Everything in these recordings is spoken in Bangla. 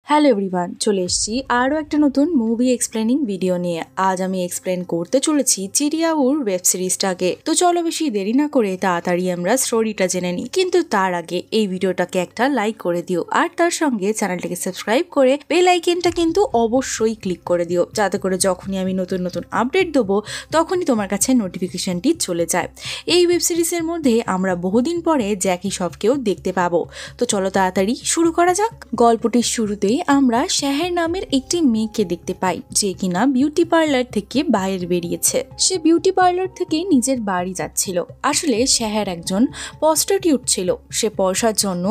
হ্যালো এভরিওয়ান, চলে এসেছি আরও একটা নতুন মুভি এক্সপ্লেনিং ভিডিও নিয়ে। আজ আমি এক্সপ্লেন করতে চলেছি চিড়িয়া উড় ওয়েব সিরিজটাকে। তো চলো বেশি দেরি না করে তাড়াতাড়ি আমরা স্টোরিটা জেনে নিই। কিন্তু তার আগে এই ভিডিওটাকে একটা লাইক করে দিও, আর তার সঙ্গে চ্যানেলটাকে সাবস্ক্রাইব করে বেল আইকনটা কিন্তু অবশ্যই ক্লিক করে দিও, যাতে করে যখনই আমি নতুন নতুন আপডেট দেবো তখনই তোমার কাছে নোটিফিকেশনটি চলে যায়। এই ওয়েব সিরিজের মধ্যে আমরা বহুদিন পরে জ্যাকি শ্রফকেও দেখতে পাবো। তো চলো তাড়াতাড়ি শুরু করা যাক। গল্পটির শুরুতেই আমরা শেহের নামের একটি মেয়েকে দেখতে পাই, যে কিনা বিউটি পার্লার থেকে বাইরে বেরিয়েছে। সে বিউটি পার্লার থেকে নিজের বাড়ি যাচ্ছিল। আসলে শেহের একজন প্রস্টিটিউট ছিল। সে পয়সার জন্য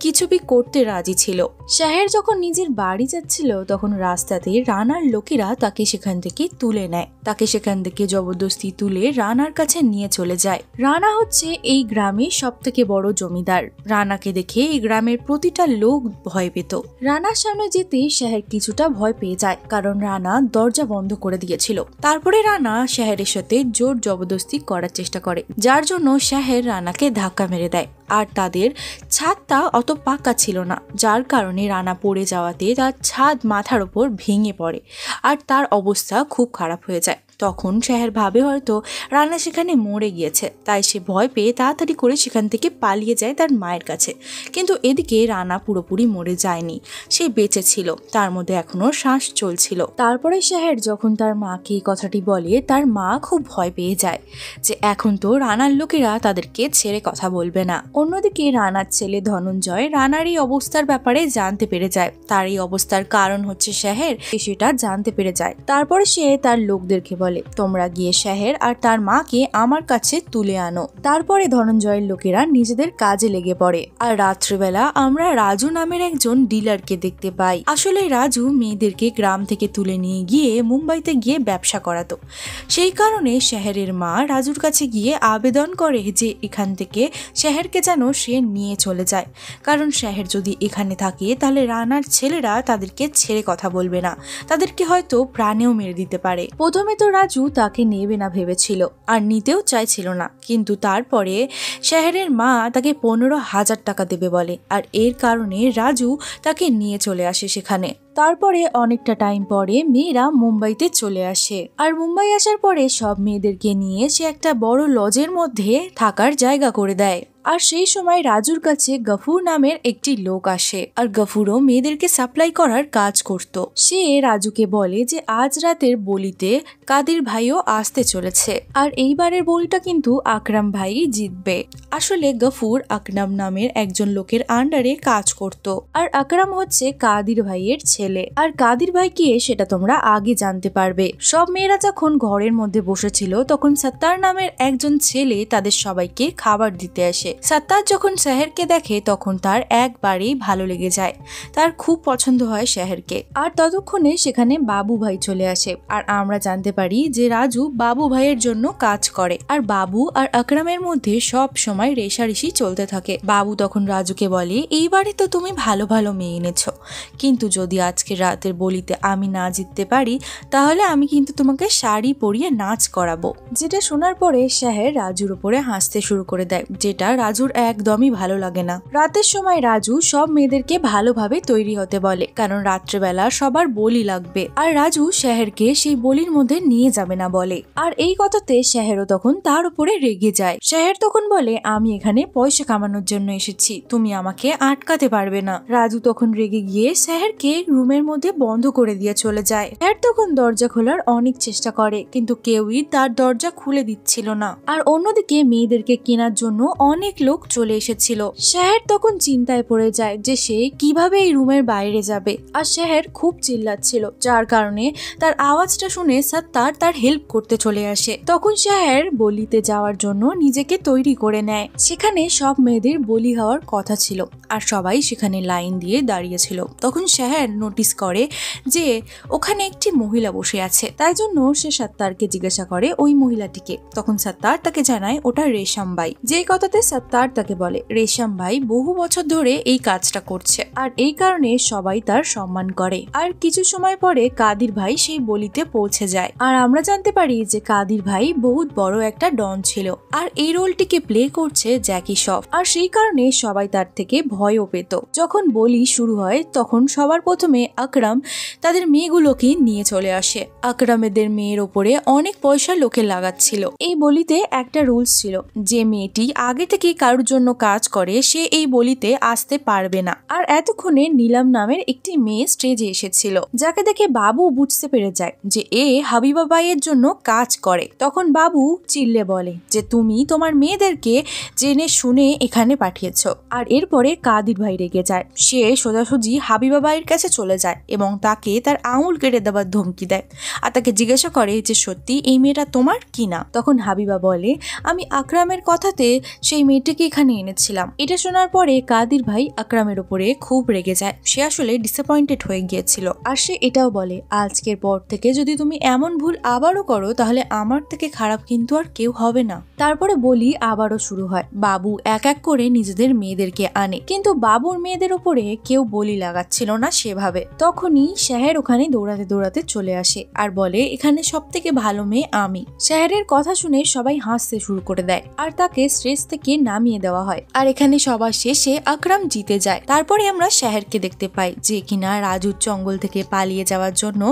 কিছু বি করতে রাজি ছিল। শেহের যখন নিজের বাড়ি যাচ্ছিল তখন রাস্তাতে রানার লোকেরা তাকে সেখান থেকে তুলে নেয়। তাকে সেখান থেকে জবরদস্তি তুলে রানার কাছে নিয়ে চলে যায়। রানা হচ্ছে এই গ্রামের সব থেকে বড় জমিদার। রানাকে দেখে এই গ্রামের প্রতিটা লোক ভয় পেত। রানার সামনে যেতে শেহের কিছুটা ভয় পেয়ে যায়, কারণ রানা দরজা বন্ধ করে দিয়েছিল। তারপরে রানা শেহেরের সাথে জোর জবরদস্তি করার চেষ্টা করে, যার জন্য শেহের রানাকে ধাক্কা মেরে দেয়। আর তাদের ছাদটা অত পাকা ছিল না, যার কারণে রানা পড়ে যাওয়াতে তার ছাদ মাথার ওপর ভেঙে পড়ে আর তার অবস্থা খুব খারাপ হয়ে যায়। তখন শেহের ভাবে হয়তো রানা সেখানে মরে গিয়েছে, তাই সে ভয় পেয়ে তাড়াতাড়ি করে সেখান থেকে পালিয়ে যায় তার মায়ের কাছে। কিন্তু এদিকে রানা পুরোপুরি মরে যায়নি, সে বেঁচে ছিল, তার মধ্যে এখনো শ্বাস চলছিল। তারপরে শেহের যখন তার মাকে এই কথাটি বলে, তার মা খুব ভয় পেয়ে যায় যে এখন তো রানার লোকেরা তাদেরকে ছেড়ে কথা বলবে না। অন্যদিকে রানার ছেলে ধনঞ্জয় রানার এই অবস্থার ব্যাপারে জানতে পেরে যায়। তার এই অবস্থার কারণ হচ্ছে শেহের, সেটা জানতে পেরে যায়। তারপরে সে তার লোকদেরকে বলে, তোমরা গিয়ে শেহের আর তার মাকে আমার কাছে তুলে আনো। তারপরে ধনঞ্জয়ের লোকেরা নিজেদের কাজে লেগে পড়ে। আর রাত্রিবেলা আমরা রাজু নামের একজন ডিলারকে দেখতে পাই। আসলে রাজু মেয়েদেরকে গ্রাম থেকে তুলে নিয়ে গিয়ে মুম্বাইতে গিয়ে ব্যবসা করাতো। সেই কারণে শেহেরের মা রাজুর কাছে গিয়ে আবেদন করে যে এখান থেকে শেহেরকে যেন সে নিয়ে চলে যায়, কারণ শেহের যদি এখানে থাকে তাহলে রানার ছেলেরা তাদেরকে ছেড়ে কথা বলবে না, তাদেরকে হয়তো প্রাণেও মেরে দিতে পারে। প্রথমে তো রাজু তাকে নেবে না ভেবেছিল আর নিতেও চাইছিল না, কিন্তু তারপরে শেহেরের মা তাকে 15,000 টাকা দেবে বলে, আর এর কারণে রাজু তাকে নিয়ে চলে আসে সেখানে। তারপরে অনেকটা টাইম পরে মেয়েরা মুম্বাইতে চলে আসে। আর মুম্বাই আসার পরে সব মেয়েদেরকে নিয়ে সে একটা বড় লজের মধ্যে থাকার জায়গা করে দেয়। আর সেই সময় রাজুর কাছে গফুর নামের একটি লোক আসে, আর গফুরও মেয়েদেরকে সাপ্লাই করার কাজ করত। সে রাজুকে বলে যে আজ রাতের বলিতে কাদির ভাইও আসতে চলেছে, আর এইবারের বলিটা কিন্তু আকরাম ভাই জিতবে। আসলে গফুর আকরাম নামের একজন লোকের আন্ডারে কাজ করত, আর আকরাম হচ্ছে কাদির ভাইয়ের ছেলে। আর কাদির ভাই কে সেটা তোমরা আগে জানতে পারবে। সব মেয়েরা যখন ঘরের মধ্যে বসেছিল তখন সত্তার নামের একজন ছেলে তাদের সবাইকে খাবার দিতে আসে। সত্তার যখন শেহেরকে দেখে তখন তার একবারেই ভালো লেগে যায়, তার খুব পছন্দ হয় শেহেরকে। আর ততক্ষণে সেখানে বাবু ভাই চলে আসে, আর আমরা জানতে পারি যে রাজু বাবু ভাইয়ের জন্য কাজ করে। আর বাবু আর আকরামের মধ্যে সব সময় রেষারেষি চলতে থাকে। বাবু তখন রাজুকে বলে, এইবারে তো তুমি ভালো ভালো মেয়ে এনেছো, কিন্তু যদি আজকে রাতের বলিতে আমি না জিততে পারি তাহলে আমি কিন্তু তোমাকে শাড়ি পরিয়ে নাচ করাবো। যেটা শোনার পরে শেহের রাজুর উপরে হাসতে শুরু করে দেয়, যেটা রাজুর একদমই ভালো লাগে না। রাতের সময় রাজু সব মেয়েদেরকে ভালোভাবে তৈরি হতে বলে, কারণ রাত্রেবেলা সবার বলি লাগবে। আর রাজু শেহেরকে সেই বলির মধ্যে নিয়ে যাবে না বলে। আর এই কথাতে শেহেরও তখন তার উপরে রেগে যায়। শেহের তখন বলে, আমি এখানে পয়সা কামানোর জন্য এসেছি, তুমি আমাকে আটকাতে পারবে না। রাজু তখন রেগে গিয়ে শেহেরকে রুমের মধ্যে বন্ধ করে দিয়ে চলে যায়। শেহের তখন দরজা খোলার অনেক চেষ্টা করে, কিন্তু কেউই তার দরজা খুলে দিচ্ছিল না। আর অন্যদিকে মেয়েদেরকে কেনার জন্য অনেক লোক চলে এসেছিল। শেহের তখন চিন্তায় পড়ে যায় যে সে কিভাবে এই রুমের বাইরে যাবে। আর শেহের খুব চিল্লাচ্ছিল, যার কারণে তার আওয়াজটা শুনে সত্তার তার হেল্প করতে চলে আসে। তখন শেহের বলিতে যাওয়ার জন্য নিজেকে তৈরি করে নেয়। সেখানে সব মেয়েদের বলি হওয়ার কথা ছিল, আর সবাই সেখানে লাইন দিয়ে দাঁড়িয়েছিল। তখন শেহের নোটিস করে যে ওখানে একটি মহিলা বসে আছে, তাই জন্য সে সত্তারকে জিজ্ঞাসা করে ওই মহিলাটিকে। তখন সত্তার তাকে জানায় ওটা রেশামবাই। যে কথাতে সত্তার তাকে বলে রেশম ভাই বহু বছর ধরে এই কাজটা করছে আর এই কারণে সবাই তার সম্মান করে। আর কিছু সময় পরে কাদির ভাই সেই বলিতে পৌঁছে যায় আর আমরা জানতে পারি যে কাদির ভাই বহুত বড় একটা ডন ছিল আর এই রোলটিকে প্লে করছে জ্যাকি শ্রফ। আর সেই কারণে সবাই তার থেকে ভয়ও পেত। যখন বলি শুরু হয় তখন সবার প্রথমে আকরাম তাদের মেয়েগুলোকে নিয়ে চলে আসে। আকরামেদের মেয়ের ওপরে অনেক পয়সা লোকে লাগাচ্ছিল। এই বলিতে একটা রুলস ছিল, যে মেয়েটি আগে থেকে কারোর জন্য কাজ করে সে এই বলিতে আসতে পারবে না। আর এতক্ষণে নীলাম নামের একটি মেয়ে স্টেজে এসেছিল, যাকে দেখে বাবু বুঝতে পেরে যায় যে এ হাবিবা বাইয়ের জন্য কাজ করে। তখন বাবু চিল্লে বলে যে তুমি তোমার মেয়েদেরকে জেনে শুনে এখানে পাঠিয়েছ। আর এরপরে কাদির ভাই রেগে যায়। সে সোজাসুজি হাবিবা বাইয়ের কাছে চলে যায় এবং তাকে তার আঙুল কেটে দেওয়ার ধমকি দেয় আর তাকে জিজ্ঞাসা করে যে সত্যি এই মেয়েটা তোমার কিনা। তখন হাবিবা বলে আমি আকরামের কথাতে সেই মেয়েটিকে এখানে এনেছিলাম। এটা শোনার পরে কাদির ভাই আকরামের উপরে খুব রেগে যায়। সে আসলে ডিসঅ্যাপয়েন্টেড হয়ে গিয়েছিল আর সে এটাও বলে আজকের পর থেকে যদি তুমি এমন ভুল আবারও করো তাহলে আমার থেকে খারাপ কিন্তু আর কেউ হবে না। তারপরে বলি আবারও শুরু হয়। বাবু এক এক করে নিজেদের মেয়েদেরকে আনে, কিন্তু বাবুর মেয়েদের উপরে কেউ বলি লাগাচ্ছিল না সেভাবে। তখনই শাহের ওখানে দৌড়াতে দৌড়াতে চলে আসে আর বলে এখানে সব থেকে ভালো মেয়ে আমি। শাহের কথা শুনে সবাই হাসতে শুরু করে দেয় আর তাকে স্টেজ থেকে নামিয়ে দেওয়া হয়। আর এখানে সবার শেষে আকরাম জিতে যায়। তারপরে আমরা শাহেরকে দেখতে পাই যে কিনা রাজুর জঙ্গল থেকে পালিয়ে যাওয়ার জন্য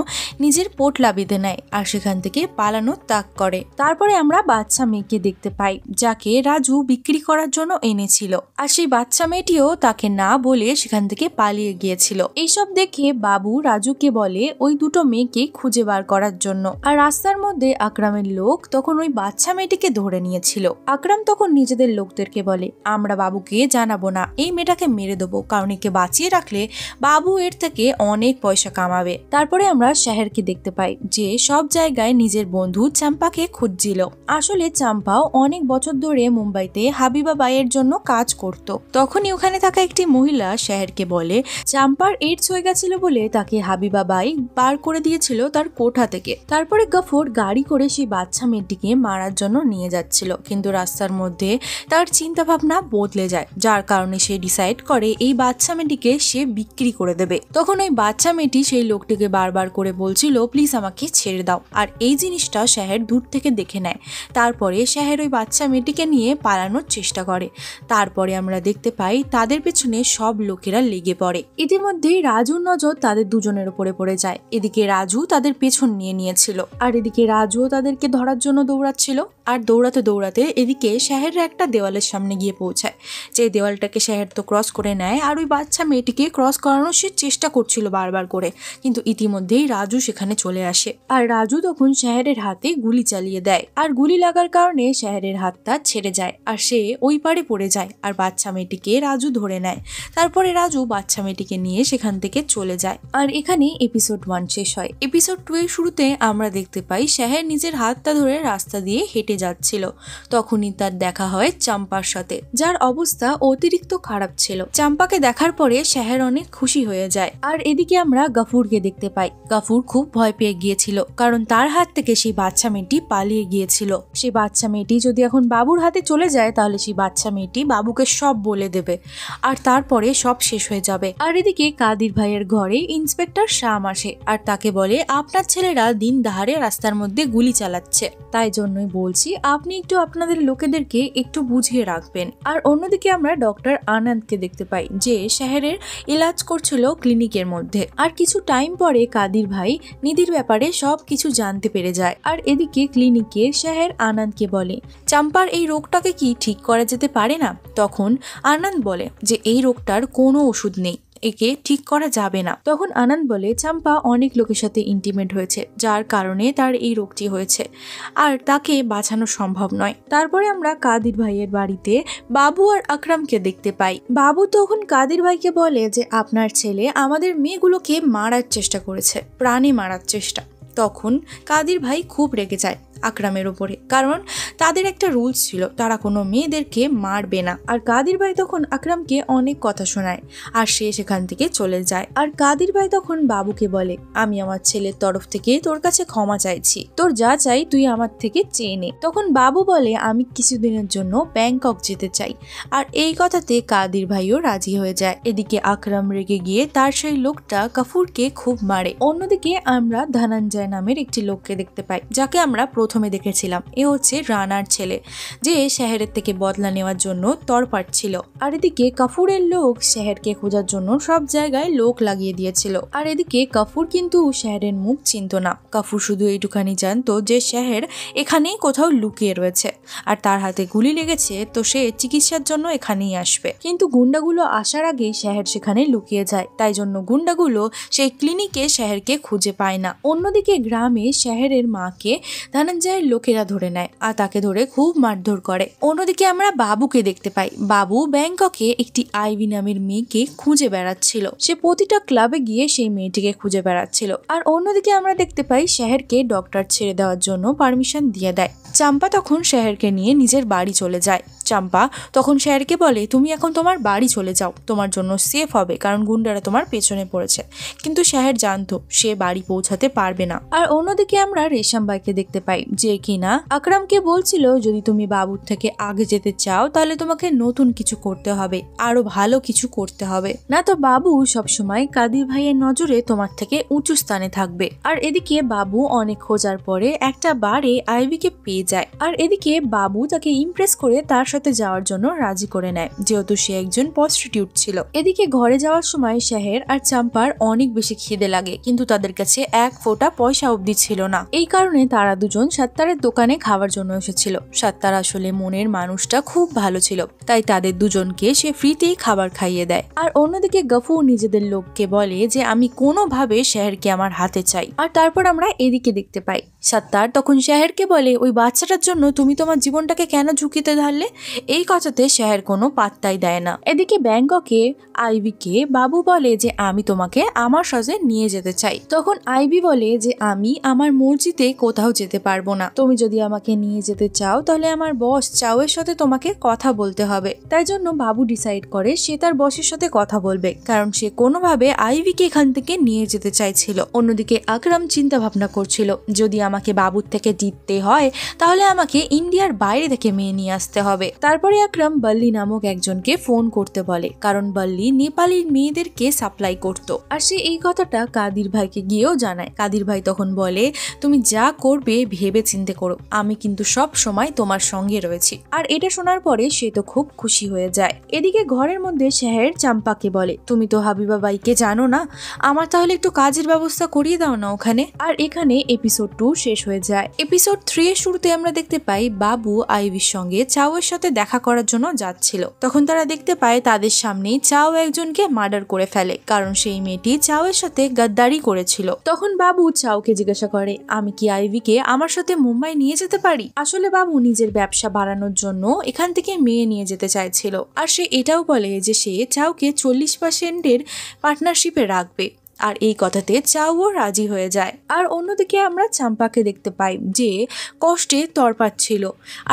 নিজের পোটলা বেঁধে নেয় আর সেখান থেকে পালানোর তাক করে। তারপরে আমরা বাচ্চা মেয়েকে দেখতে পাই যাকে রাজু বিক্রি করার জন্য এনেছিল আর সেই বাচ্চা মেয়েটিও তাকে না বলে সেখান থেকে পালিয়ে গিয়েছিল। এইসব দেখে বাবু রাজুকে বলে ওই দুটো মেয়েকে খুঁজে বার করার জন্য। আর রাস্তার মধ্যে আকরামের লোক তখন ওই বাচ্চা মেয়েটিকে ধরে নিয়েছিল। আকরাম তখন নিজেদের লোকদেরকে বলে আমরা বাবুকে জানাবো না, এই মেয়েটাকে মেরে দেবো, কারণ একে বাঁচিয়ে রাখলে বাবু এর থেকে অনেক পয়সা কামাবে। তারপরে আমরা শাহেরকে দেখতে পাই যে সব জায়গায় নিজের বন্ধু চাম্পাকে খুঁজছিল। আসলে চাম্পাও অনেক বছর ধরে মুম্বাইতে হাবিবা বাইয়ের জন্য কাজ করত। তখনই ওখানে থাকা একটি মহিলা শাহেরকে বলে চাম্পার এইডস হয়ে গেছিল বলে তাকে হাবিবা বাই বার করে দিয়েছিল তার কোঠা থেকে। তারপরে গফুর গাড়ি করে সেই বাচ্চা মেয়েটিকে মারার জন্য নিয়ে যাচ্ছিল, কিন্তু রাস্তার মধ্যে তার চিন্তা ভাবনা বদলে যায়, যার কারণে সে ডিসাইড করে এই বাচ্চা মেয়েটিকে সে বিক্রি করে দেবে। তখন ওই বাচ্চা মেয়েটি সেই লোকটিকে বারবার করে বলছিল প্লিজ আমাকে ছেড়ে দাও। আর এই জিনিসটা শাহের দূর থেকে দেখে নেয়। তারপরে শাহের ওই বাচ্চা মেয়েটিকে নিয়ে পালানোর চেষ্টা করে। তারপরে আমরা দেখতে পাই তাদের পেছনে সব লোকেরা লেগে পড়ে। ইতিমধ্যেই রাজুর নজর তাদের দুজনের উপরে পড়ে যায়। এদিকে রাজু তাদের পেছন নিয়ে নিয়েছিল আর এদিকে রাজুও তাদেরকে ধরার জন্য দৌড়াচ্ছিল। আর দৌড়াতে দৌড়াতে এদিকে শাহের একটা দেওয়ালের সামনে গিয়ে পৌঁছায়। যে দেওয়ালটাকে শাহের তো ক্রস করে নেয় আর ওই বাচ্চা মেয়েটিকে ক্রস করানোর সে চেষ্টা করছিল বারবার করে, কিন্তু ইতিমধ্যেই রাজু সেখানে চলে আসে। আর রাজু তখন শাহের হাতে গুলি চালিয়ে দেয় আর গুলি লাগার কারণে শাহের হাতটা ছেড়ে যায় আর সে ওই পারে পড়ে যায় আর বাচ্চা মেয়েটিকে রাজু ধরে নেয়। তারপরে রাজু বাচ্চা মেয়েটিকে নিয়ে সেখান থেকে চলে যায়। আর এখানে এপিসোড 1 শেষ হয়। এপিসোড 2 এর শুরুতে আমরা দেখতে পাই শাহের নিজের হাতটা ধরে রাস্তা দিয়ে হেঁটে যাচ্ছিল। তখনই তার দেখা হয় চাম্পার সাথে, যার অবস্থা অতিরিক্ত খারাপ ছিল। চাম্পাকে দেখার পরে শাহের অনেক খুশি হয়ে যায়। আর এদিকে আমরা গফুরকে দেখতে পাই। গফুর খুব ভয় পেয়ে গিয়েছিল, কারণ তার হাত থেকে সেই বাচ্চা মেয়েটি পালিয়ে গিয়েছিল। সেই বাচ্চা মেয়েটি যদি এখন বাবুর হাতে চলে যায় তাহলে সেই বাচ্চা মেয়েটি বাবুকে সব বলে দেবে আর তারপরে সব শেষ হয়ে যাবে। আর এদিকে কাদির ভাইয়ের ঘরে ইন্সপেক্টর শাম আসে আর তাকে বলে আপনার ছেলেরা দিন দাহারে রাস্তার মধ্যে গুলি চালাচ্ছে, তাই জন্যই বলছি আপনি একটু আপনাদের লোকেদেরকে একটু বুঝিয়ে রাখবেন। আর অন্যদিকে আমরা ডক্টর আনন্দকে দেখতে পাই যে শাহের ইলাজ করছিল ক্লিনিকের মধ্যে। আর কিছু টাইম পরে কাদির ভাই নিধির ব্যাপারে সব কিছু জানতে পেরে যায়। আর এদিকে ক্লিনিকে শাহের আনন্দকে বলে চাম্পার এই রোগটাকে কি ঠিক করা যেতে পারে না। তখন আনন্দ বলে যে এই রোগটার কোনো ওষুধ নেই, একে ঠিক করা যাবে না। তখন আনন্দ বলে চাম্পা অনেক লোকের সাথে ইন্টিমেট হয়েছে, যার কারণে তার এই রোগটি হয়েছে আর তাকে বাঁচানো সম্ভব নয়। তারপরে আমরা কাদির ভাইয়ের বাড়িতে বাবু আর আকরামকে দেখতে পাই। বাবু তখন কাদির ভাইকে বলে যে আপনার ছেলে আমাদের মেয়েগুলোকে মারার চেষ্টা করেছে, প্রাণে মারার চেষ্টা। তখন কাদির ভাই খুব রেগে যায় আকরামের ওপরে, কারণ তাদের একটা রুলস ছিল তারা কোনো মেয়েদেরকে মারবে না। আর কাদির ভাই তখন আকরামকে অনেক কথা শোনায় আর সে সেখান থেকে চলে যায়। আর কাদির ভাই তখন বাবুকে বলে, আমি আমার ছেলের তরফ থেকে তোর কাছে ক্ষমা চাইছি, তোর যা চাই তুই আমার থেকে চেয়ে নে। তখন বাবু বলে, আমি কিছুদিনের জন্য ব্যাংকক যেতে চাই। আর এই কথাতে কাদির ভাইও রাজি হয়ে যায়। এদিকে আকরাম রেগে গিয়ে তার সেই লোকটা কাফুরকে খুব মারে। অন্যদিকে আমরা ধনঞ্জয় নামের একটি লোককে দেখতে পাই, যাকে আমরা প্রথমে দেখেছিলাম। এ হচ্ছে রানার ছেলে, যে শহরের থেকে বদলা নেওয়ার জন্য তরপাট ছিল। আর এদিকে কাফুরের লোক শহরকে খোঁজার জন্য সব জায়গায় লোক লাগিয়ে দিয়েছিল। আর এদিকে কাফুর কিন্তু শহরের মুখ চিনত না। কাফুর শুধু এইটুখানি জানতো যে শহর এখানেই কোথাও লুকিয়ে রয়েছে, আর তার হাতে গুলি লেগেছে, তো সে চিকিৎসার জন্য এখানেই আসবে। কিন্তু গুন্ডাগুলো আসার আগেই শহর সেখানে লুকিয়ে যায়, তাই জন্য গুন্ডাগুলো সেই ক্লিনিকে শহরকে খুঁজে পায় না। অন্যদিকে গ্রামে শহরের মাকে ধনঞ্জয়ের লোকেরা ধরে নেয় আর তাকে ধরে খুব মারধর করে। অন্যদিকে আমরা বাবুকে দেখতে পাই। বাবু ব্যাংককে একটি আইভি নামের মেয়েকে খুঁজে বেড়াচ্ছিল। সে প্রতিটা ক্লাবে গিয়ে সেই মেয়েটিকে খুঁজে বেড়াচ্ছিল। আর অন্যদিকে আমরা দেখতে পাই শহরকে ডক্টর ছেড়ে দেওয়ার জন্য পারমিশন দিয়ে দেয়। চাম্পা তখন শহরকে নিয়ে নিজের বাড়ি চলে যায়। চাম্পা তখন শহরকে বলে, তুমি এখন তোমার বাড়ি চলে যাও, তোমার জন্য সেফ হবে, কারণ গুন্ডারা তোমার পেছনে পড়েছে। কিন্তু শহর জানতো সে বাড়ি পৌঁছাতে পারবে না। আর অন্যদিকে আমরা রেশম ভাইকে দেখতে পাই, যে কিনা আকরামকে বলছিল, যদি তুমি বাবুর থেকে আগে যেতে চাও তাহলে তোমাকে নতুন কিছু করতে হবে, আরো ভালো কিছু করতে হবে, না তো বাবু সবসময় কাদির ভাইয়ের নজরে তোমার থেকে উঁচু স্থানে থাকবে। আর এদিকে বাবু অনেক খোঁজার পরে একটা বারে আইভিকে পেয়ে যায়। আর এদিকে বাবু তাকে ইমপ্রেস করে তার সাথে যাওয়ার জন্য রাজি করে নেয়, যেহেতু সে একজন প্রস্টিটিউট ছিল। এদিকে ঘরে যাওয়ার সময় শহর আর চাম্পার অনেক বেশি খিদে লাগে, কিন্তু তাদের কাছে এক ফোঁটা পয়সা অবধি ছিল না। এই কারণে তারা দুজন সাত্তারের দোকানে খাওয়ার জন্য এসেছিল। সাত্তার আসলে মনের মানুষটা খুব ভালো ছিল, তাই তাদের দুজনকে সে ফ্রিতেই খাবার খাইয়ে দেয়। আর অন্যদিকে গফুর নিজেদের লোককে বলে যে আমি কোনোভাবে শহরকে আমার হাতে চাই। আর তারপর আমরা এদিকে দেখতে পাই সাত্তার তখন শহরকে বলে, ওই বাচ্চাটার জন্য তুমি তোমার জীবনটাকে কেন ঝুঁকিতে ধরলে? এই কথাতে শহর কোনো পাত্তাই দেয় না। এদিকে ব্যাংককে আইভিকে বাবু বলে যে আমি তোমাকে আমার সাথে নিয়ে যেতে চাই। তখন আইভি বলে যে আমি আমার মর্জিতে কোথাও যেতে পারবো না, তুমি যদি আমাকে নিয়ে যেতে চাও তাহলে আমার বস চাওয়ের সাথে তোমাকে কথা বলতে হবে। তাই জন্য বাবু ডিসাইড করে সে তার বসের সাথে কথা বলবে, কারণ সে কোনোভাবে আইভিকে এখান থেকে নিয়ে যেতে চাইছিল। অন্যদিকে আকরাম চিন্তা ভাবনা করছিল, যদি আমাকে বাবুর থেকে জিততে হয় তাহলে আমাকে ইন্ডিয়ার বাইরে থেকে মেয়ে নিয়ে আসতে হবে। তারপরে আকরাম বল্লি নামক একজনকে ফোন করতে বলে, কারণ বল্লি নেপালি মেয়েদেরকে সাপ্লাই করত। আর সে এই কথাটা কাদির ভাইকে গিয়েও জানায়। কাদির ভাই তখন বলে, তুমি যা করবে ভেবে চিন্তে করো, আমি কিন্তু সব সময় তোমার সঙ্গে রয়েছি। আর এটা শোনার পরে সে তো খুব খুশি হয়ে যায়। এদিকে ঘরের মধ্যে শহর চাম্পাকে বলে, তুমি তো হাবিবা বাইকে জানো না, আমার তাহলে একটু কাজের ব্যবস্থা করিয়ে দাও না ওখানে। আর এখানে এপিসোড 2 শেষ হয়ে যায়। এপিসোড 3 এর শুরুতে আমরা দেখতে পাই বাবু আইভির সঙ্গে চাওয়ের সাথে দেখা করার জন্য যাচ্ছিল। তখন তারা দেখতে পায় তাদের সামনেই চাও একজনকে মার্ডার করে ফেলে, কারণ সেই মেয়েটি চাওয়ের সাথে গাদ্দারি করেছিল। তখন বাবু চাওকে জিজ্ঞাসা করে, আমি কি আইভিকে আমার সাথে মুম্বাই নিয়ে যেতে পারি? আসলে বাবু নিজের ব্যবসা বাড়ানোর জন্য এখান থেকে মেয়ে নিয়ে যেতে চাইছিল। আর সে এটাও বলে যে সে চাওকে 40% পার্টনারশিপে রাখবে। আর এই কথাতে চাওও রাজি হয়ে যায়। আর অন্যদিকে আমরা চাম্পাকে দেখতে পাই যে কষ্টে তরপাচ্ছিল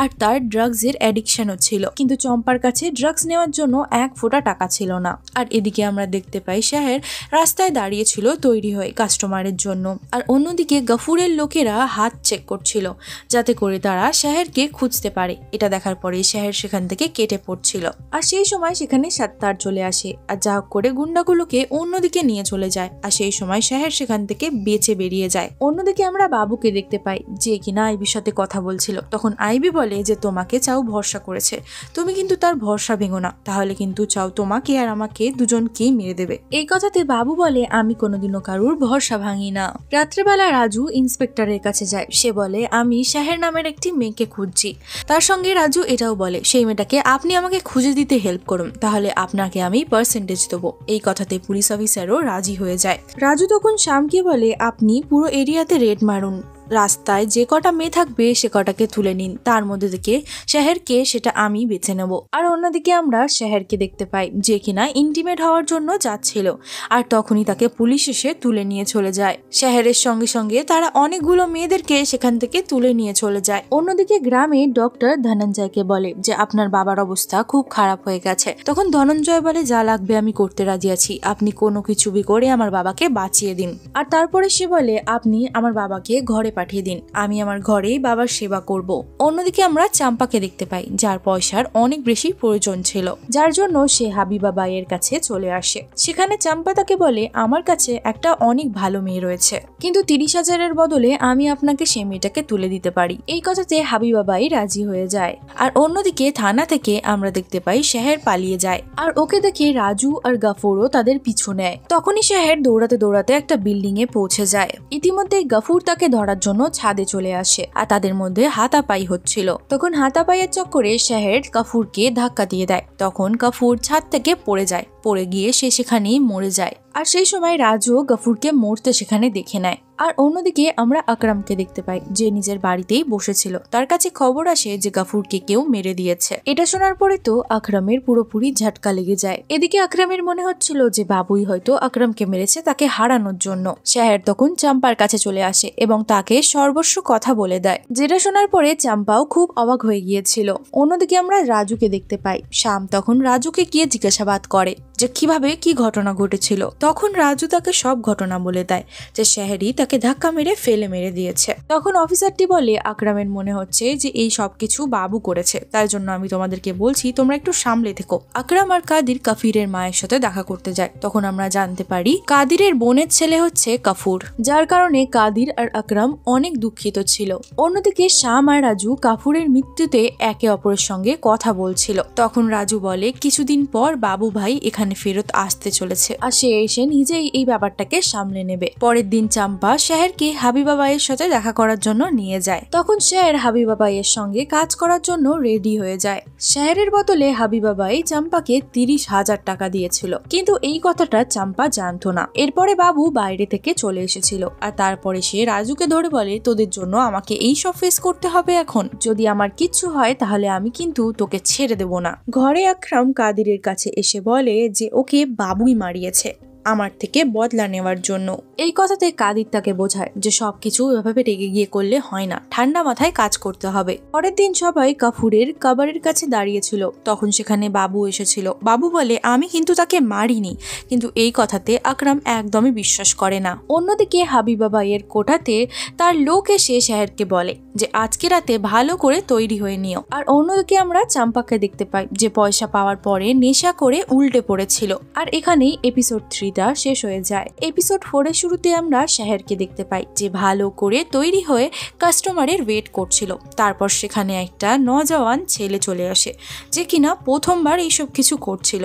আর তার ড্রাগসের অ্যাডিকশনও ছিল, কিন্তু চম্পার কাছে ড্রাগস নেওয়ার জন্য এক ফোঁটা টাকা ছিল না। আর এদিকে আমরা দেখতে পাই শহর রাস্তায় দাঁড়িয়েছিল তৈরি হয়ে কাস্টমারের জন্য। আর অন্যদিকে গফুরের লোকেরা হাত চেক করছিল যাতে করে তারা শহরকে খুঁজতে পারে। এটা দেখার পরে শহর সেখান থেকে কেটে পড়ছিল। আর সেই সময় সেখানে সাত্তার চলে আসে আর যা করে গুন্ডাগুলোকে অন্যদিকে নিয়ে চলে যায়। আর সেই সময় শহর সেখান থেকে বেঁচে বেরিয়ে যায়। অন্যদিকে আমরা বাবুকে দেখতে পাই যে কিনা আইবির সাথে কথা বলছিল। তখন আইবি বলে যে তোমাকে চাও ভরসা করেছে, তুমি কিন্তু তার ভরসা ভেঙো না, তাহলে কিন্তু চাও তোমাকে আর আমাকে দুজনকেই মেরে দেবে। এই কথাতে বাবু বলে আমি কোনোদিনও কারুর ভরসা ভাঙি না। রাত্রেবেলা রাজু ইন্সপেক্টরের কাছে যায়। সে বলে আমি শহর নামের একটি মেয়েকে খুঁজছি। তার সঙ্গে রাজু এটাও বলে সেই মেয়েটাকে আপনি আমাকে খুঁজে দিতে হেল্প করুন, তাহলে আপনাকে আমি পার্সেন্টেজ দেবো। এই কথাতে পুলিশ অফিসারও রাজি হয়ে যায়। রাজু তখন শ্যামকে বলে আপনি পুরো এরিয়াতে রেড মারুন, রাস্তায় যে কটা মেয়ে থাকবে সে কটাকে তুলে নিন, তার মধ্যে থেকে শেহরকে সেটা আমি বেছে নেব। আর অন্যদিকে আমরা শেহরকে দেখতে পাই যে কিনা ইন্টিমেট হওয়ার জন্য যাচ্ছিল, আর তখনই তাকে পুলিশ এসে তুলে নিয়ে চলে যায়। শেহরের সঙ্গে সঙ্গে তারা অনেকগুলো মেয়েদেরকে সেখান থেকে তুলে নিয়ে চলে যায়। অন্যদিকে গ্রামে ডক্টর ধনঞ্জয়কে বলে যে আপনার বাবার অবস্থা খুব খারাপ হয়ে গেছে। তখন ধনঞ্জয় বলে যা লাগবে আমি করতে রাজি আছি, আপনি কোনো কিছু বি করে আমার বাবাকে বাঁচিয়ে দিন। আর তারপরে সে বলে আপনি আমার বাবাকে ঘরে পাঠিয়ে দিন, আমি আমার ঘরেই বাবার সেবা করব। অন্যদিকে আমরা চাম্পাকে দেখতে পাই যার পয়সার অনেক বেশি প্রয়োজন ছিল, যার জন্য সে হাবিবা বাইয়ের কাছে চলে আসে। সেখানে চাম্পা তাকে বলে আমার কাছে একটা অনেক ভালো মেয়ে রয়েছে, কিন্তু 30,000-এর বদলে আমি আপনাকে সে মেয়েটাকে তুলে দিতে পারি। এই কথাতে হাবিবা বাই রাজি হয়ে যায়। আর অন্যদিকে থানা থেকে আমরা দেখতে পাই শেহর পালিয়ে যায়, আর ওকে দেখে রাজু আর গাফুরও তাদের পিছু নেয়। তখনই শেহর দৌড়াতে দৌড়াতে একটা বিল্ডিং এ পৌঁছে যায়। ইতিমধ্যে গাফুর তাকে ধরার জন্য ছাদে চলে আসে, আর তাদের মধ্যে হাতাপাই হচ্ছিল। তখন হাতাপাইয়ের চক্করে শেহর গাফুরকে ধাক্কা দিয়ে দেয়। তখন গাফুর ছাদ থেকে পড়ে যায়, পড়ে গিয়ে সে সেখানেই মরে যায়। আর সেই সময় রাজু গাফুরকে মরতে সেখানে দেখে নেয়। আর অন্যদিকে আমরা আকরামকে দেখতে পাই যে নিজের বাড়িতেই বসেছিল। তার কাছে খবর আসে যে গাফুরকে কেউ মেরে দিয়েছে। এটা শোনার পরে তো আকরামের পুরোপুরি ঝাটকা লেগে যায়। এদিকে আকরামের মনে হচ্ছিল যে বাবুই হয়তো আকরামকে মেরেছে তাকে হারানোর জন্য। শেহর তখন চাম্পার কাছে চলে আসে এবং তাকে সর্বস্ব কথা বলে দেয়, যেটা শোনার পরে চাম্পাও খুব অবাক হয়ে গিয়েছিল। অন্যদিকে আমরা রাজুকে দেখতে পাই। শ্যাম তখন রাজুকে গিয়ে জিজ্ঞাসাবাদ করে যে কিভাবে কি ঘটনা ঘটেছিল। তখন রাজু তাকে সব ঘটনা বলে দেয় যে শেহরই তাকে ধাক্কা মেরে ফেলে মেরে দিয়েছে। তখন অফিসারটি বলে আকরামের মনে হচ্ছে যে এই সবকিছু বাবু করেছে, তাই জন্য আমি তোমাদেরকে বলছি তোমরা একটু সামলে থেকো। আকরাম আর কাদির কাফিরের মায়ের সাথে দেখা করতে যায়। তখন আমরা জানতে পারি কাদিরের বোনের ছেলে হচ্ছে কাফুর, যার কারণে কাদির আর আকরাম অনেক দুঃখিত ছিল। অন্যদিকে শ্যাম আর রাজু কাফুরের মৃত্যুতে একে অপরের সঙ্গে কথা বলছিল। তখন রাজু বলে কিছুদিন পর বাবু ভাই এখানে ফেরত আসতে চলেছে, আর সে এসে নিজেই এই ব্যাপারটাকে সামলে নেবে। পরের দিন চাম্পা শেহরকে হাবিবা বাইয়ের সাথে দেখা করার জন্য নিয়ে যায়। তখন শেহর হাবিবা বাইয়ের সঙ্গে কাজ করার জন্য রেডি হয়ে যায়। শেহরের বদলে হাবিবা বাই চাম্পাকে 30,000 টাকা দিয়েছিল, কিন্তু এই কথাটা চাম্পা জানতো না। এরপরে বাবু বাইরে থেকে চলে এসেছিল, আর তারপরে সে রাজুকে ধরে বলে তোদের জন্য আমাকে এই সব ফেস করতে হবে এখন, যদি আমার কিচ্ছু হয় তাহলে আমি কিন্তু তোকে ছেড়ে দেব না। ঘরে আকরাম কাদিরের কাছে এসে বলে যে ওকে বাবুই মারিয়েছে আমার থেকে বদলা নেওয়ার জন্য। এই কথাতে কাদির তাকে বোঝায় যে সবকিছু এভাবে রেগে গিয়ে করলে হয় না, ঠান্ডা মাথায় কাজ করতে হবে। পরের দিন সবাই কাফুরের কাবারের কাছে দাঁড়িয়েছিল। তখন সেখানে বাবু এসেছিল। বাবু বলে আমি কিন্তু তাকে মারিনি, কিন্তু এই কথাতে আকরাম একদমই বিশ্বাস করে না। অন্যদিকে হাবিবা বাইয়ের কোঠাতে তার লোক এসে শেহরকে বলে যে আজকে রাতে ভালো করে তৈরি হয়ে নিও। আর অন্যদিকে আমরা চাম্পাকে দেখতে পাই যে পয়সা পাওয়ার পরে নেশা করে উল্টে পড়েছিল। আর এখানেই এপিসোড 3 শেষ হয়ে যায়। এপিসোড 4 এর শুরুতে আমরা শেহরকে দেখতে পাই যে ভালো করে তৈরি হয়ে কাস্টমারের ওয়েট করছিল। তারপর সেখানে একটা নজওয়ান ছেলে চলে আসে যে কিনা প্রথমবার এইসব কিছু করছিল।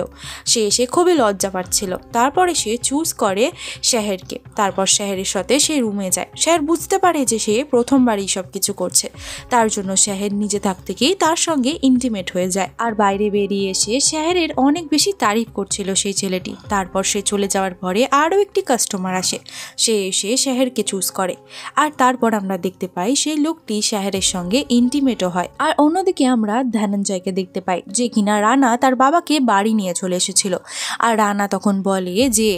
সে এসে খুবই লজ্জা পাচ্ছিল। তারপরে সে চুজ করে শেহরকে। তারপর শেহরের সাথে সে রুমে যায়। শেহর বুঝতে পারে যে সে প্রথমবার এইসব কিছু করছে, তার জন্য শেহর নিজে থাকতে গিয়ে তার সঙ্গে ইন্টিমেট হয়ে যায়। আর বাইরে বেরিয়ে এসে শেহরের অনেক বেশি তারিফ করছিল সেই ছেলেটি। তারপর সে চলে যাওয়ার পরে আরও একটি কাস্টমার আসে, সে এসে শেহরকে চুজ করে। আর তারপর আমরা দেখতে পাই সেই লোকটি শেহরের সঙ্গে ইন্টিমেটও হয়। আর অন্যদিকে আমরা ধনঞ্জয়কে দেখতে পাই যে কিনা রানা তার বাবাকে বাড়ি নিয়ে চলে এসেছিল। আর রানা তখন বলে যে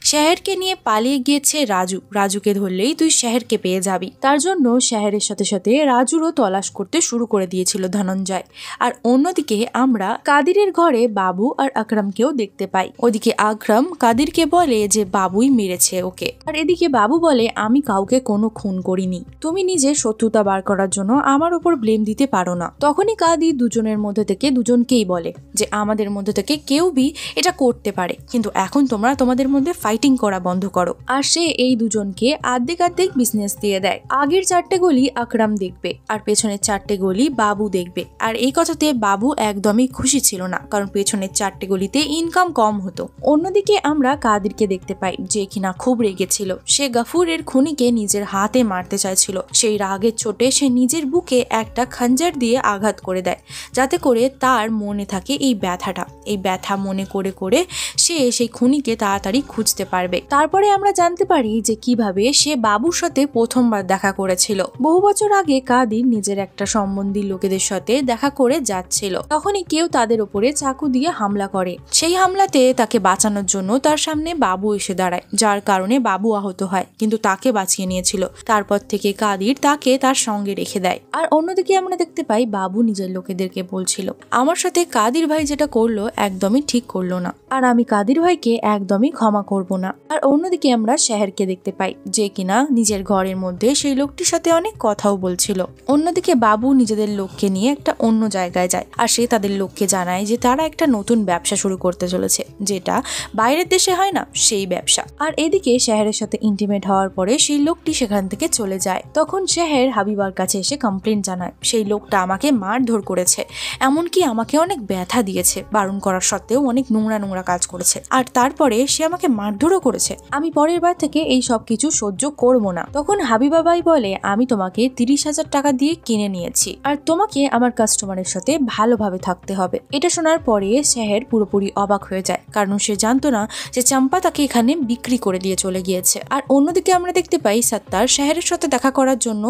শেহরকে নিয়ে পালিয়ে গিয়েছে রাজু, রাজুকে ধরলেই তুই শেহরকে পেয়ে যাবি। তার জন্য শেহরের সাথে সাথে রাজুরও তলাশ করতে শুরু করে দিয়েছিল ধনঞ্জয়। আর অন্যদিকে আমরা কাদিরের ঘরে বাবু আর আকরামকেও দেখতে পাই। ওদিকে আকরাম কাদিরকে বলে যে বাবুই মেরেছে ওকে, আর এদিকে বাবু বলে আমি কাউকে কোনো খুন করিনি, তুমি নিজে শত্রুতা বার করার জন্য আমার উপর ব্লেম দিতে পারো না। তখনই কাদির দুজনের মধ্যে থেকে দুজনকেই বলে যে আমাদের মধ্যে থেকে কেউ বি এটা করতে পারে, কিন্তু এখন তোমরা তোমাদের মধ্যে ফাইটিং করা বন্ধ করো। আর সে এই দুজনকে আর্ধেক বিজনেস দিয়ে দেয়। আগের 4টে গলি আকরাম দেখবে আর পেছনের 4টে গলি বাবু দেখবে। আর এই কথাতে বাবু একদমই খুশি ছিল না, কারণ পেছনের 4টে গলিতে ইনকাম কম হতো। অন্যদিকে আমরা কাদিরকে দেখতে পাই, যে কিনা খুব রেগেছিল। সে গাফুরের খুনিকে নিজের হাতে মারতে চাইছিল। সেই রাগের চোটে সে নিজের বুকে একটা খঞ্জার দিয়ে আঘাত করে দেয়, যাতে করে তার মনে থাকে এই ব্যথাটা। এই ব্যথা মনে করে করে সে সেই খুনিকে তাড়াতাড়ি খুঁজতে পারবে। তারপরে আমরা জানতে পারি যে কিভাবে সে বাবুর সাথে প্রথমবার দেখা করেছিল। বহু বছর আগে কাদির নিজের একটা সম্বন্ধী লোকেদের সাথে দেখা করে যাচ্ছিল, তখনই কেউ তাদের উপরে চাকু দিয়ে হামলা করে। সেই হামলাতে তাকে বাঁচানোর জন্য তার সামনে বাবু এসে দাঁড়ায়, যার কারণে বাবু আহত হয়, কিন্তু তাকে বাঁচিয়ে নিয়েছিল। তারপর থেকে কাদির তাকে তার সঙ্গে রেখে দেয়। আর অন্যদিকে আমরা দেখতে পাই বাবু নিজের লোকেদেরকে বলছিল, আমার সাথে কাদির ভাই যেটা করলো একদমই ঠিক করলো না, আর আমি কাদির ভাইকে একদমই ক্ষমা করব না। আর অন্যদিকে আমরা শেহরকে দেখতে পাই, যে কিনা নিজের ঘরের মধ্যে সেই লোকটির সাথে অনেক কথাও বলছিল। অন্যদিকে বাবু নিজেদের লোককে নিয়ে একটা অন্য জায়গায় যায়, আর সে তাদের লোককে জানায় যে তারা একটা নতুন ব্যবসা শুরু করতে চলেছে, যেটা বাইরের দেশে হয় না সেই ব্যবসা। আর এদিকে শেহরের সাথে ইন্টিমেট হওয়ার পরে সেই লোকটি সেখান থেকে চলে যায়। তখন শেহর হাবিবার কাছে এসে কমপ্লেন জানায়, সেই লোকটা আমাকে মারধর করেছে, এমনকি আমাকে অনেক ব্যথা দিয়েছে, বারণ করার সত্ত্বেও অনেক নোংরা নোংরা কাজ করেছে, আর তারপরে সে আমাকে মারধরও করেছে। আমি পরের বার থেকে এই সব কিছু সহ্য করব না। তখন হাবিবাবাই বলে, আমি তোমাকে 30,000 টাকা দিয়ে কিনে নিয়েছি, আর তোমাকে আমার কাস্টমারের সাথে ভালোভাবে থাকতে হবে। এটা শোনার পরে শেহর পুরোপুরি অবাক হয়ে যায়, কারণ সে জানতো না যে চম্পা তাকে এখানে বিক্রি করে দিয়ে চলে গিয়েছে। আর অন্যদিকে আমরা দেখতে পাই সত্তার শেহরের সাথে দেখা করার জন্য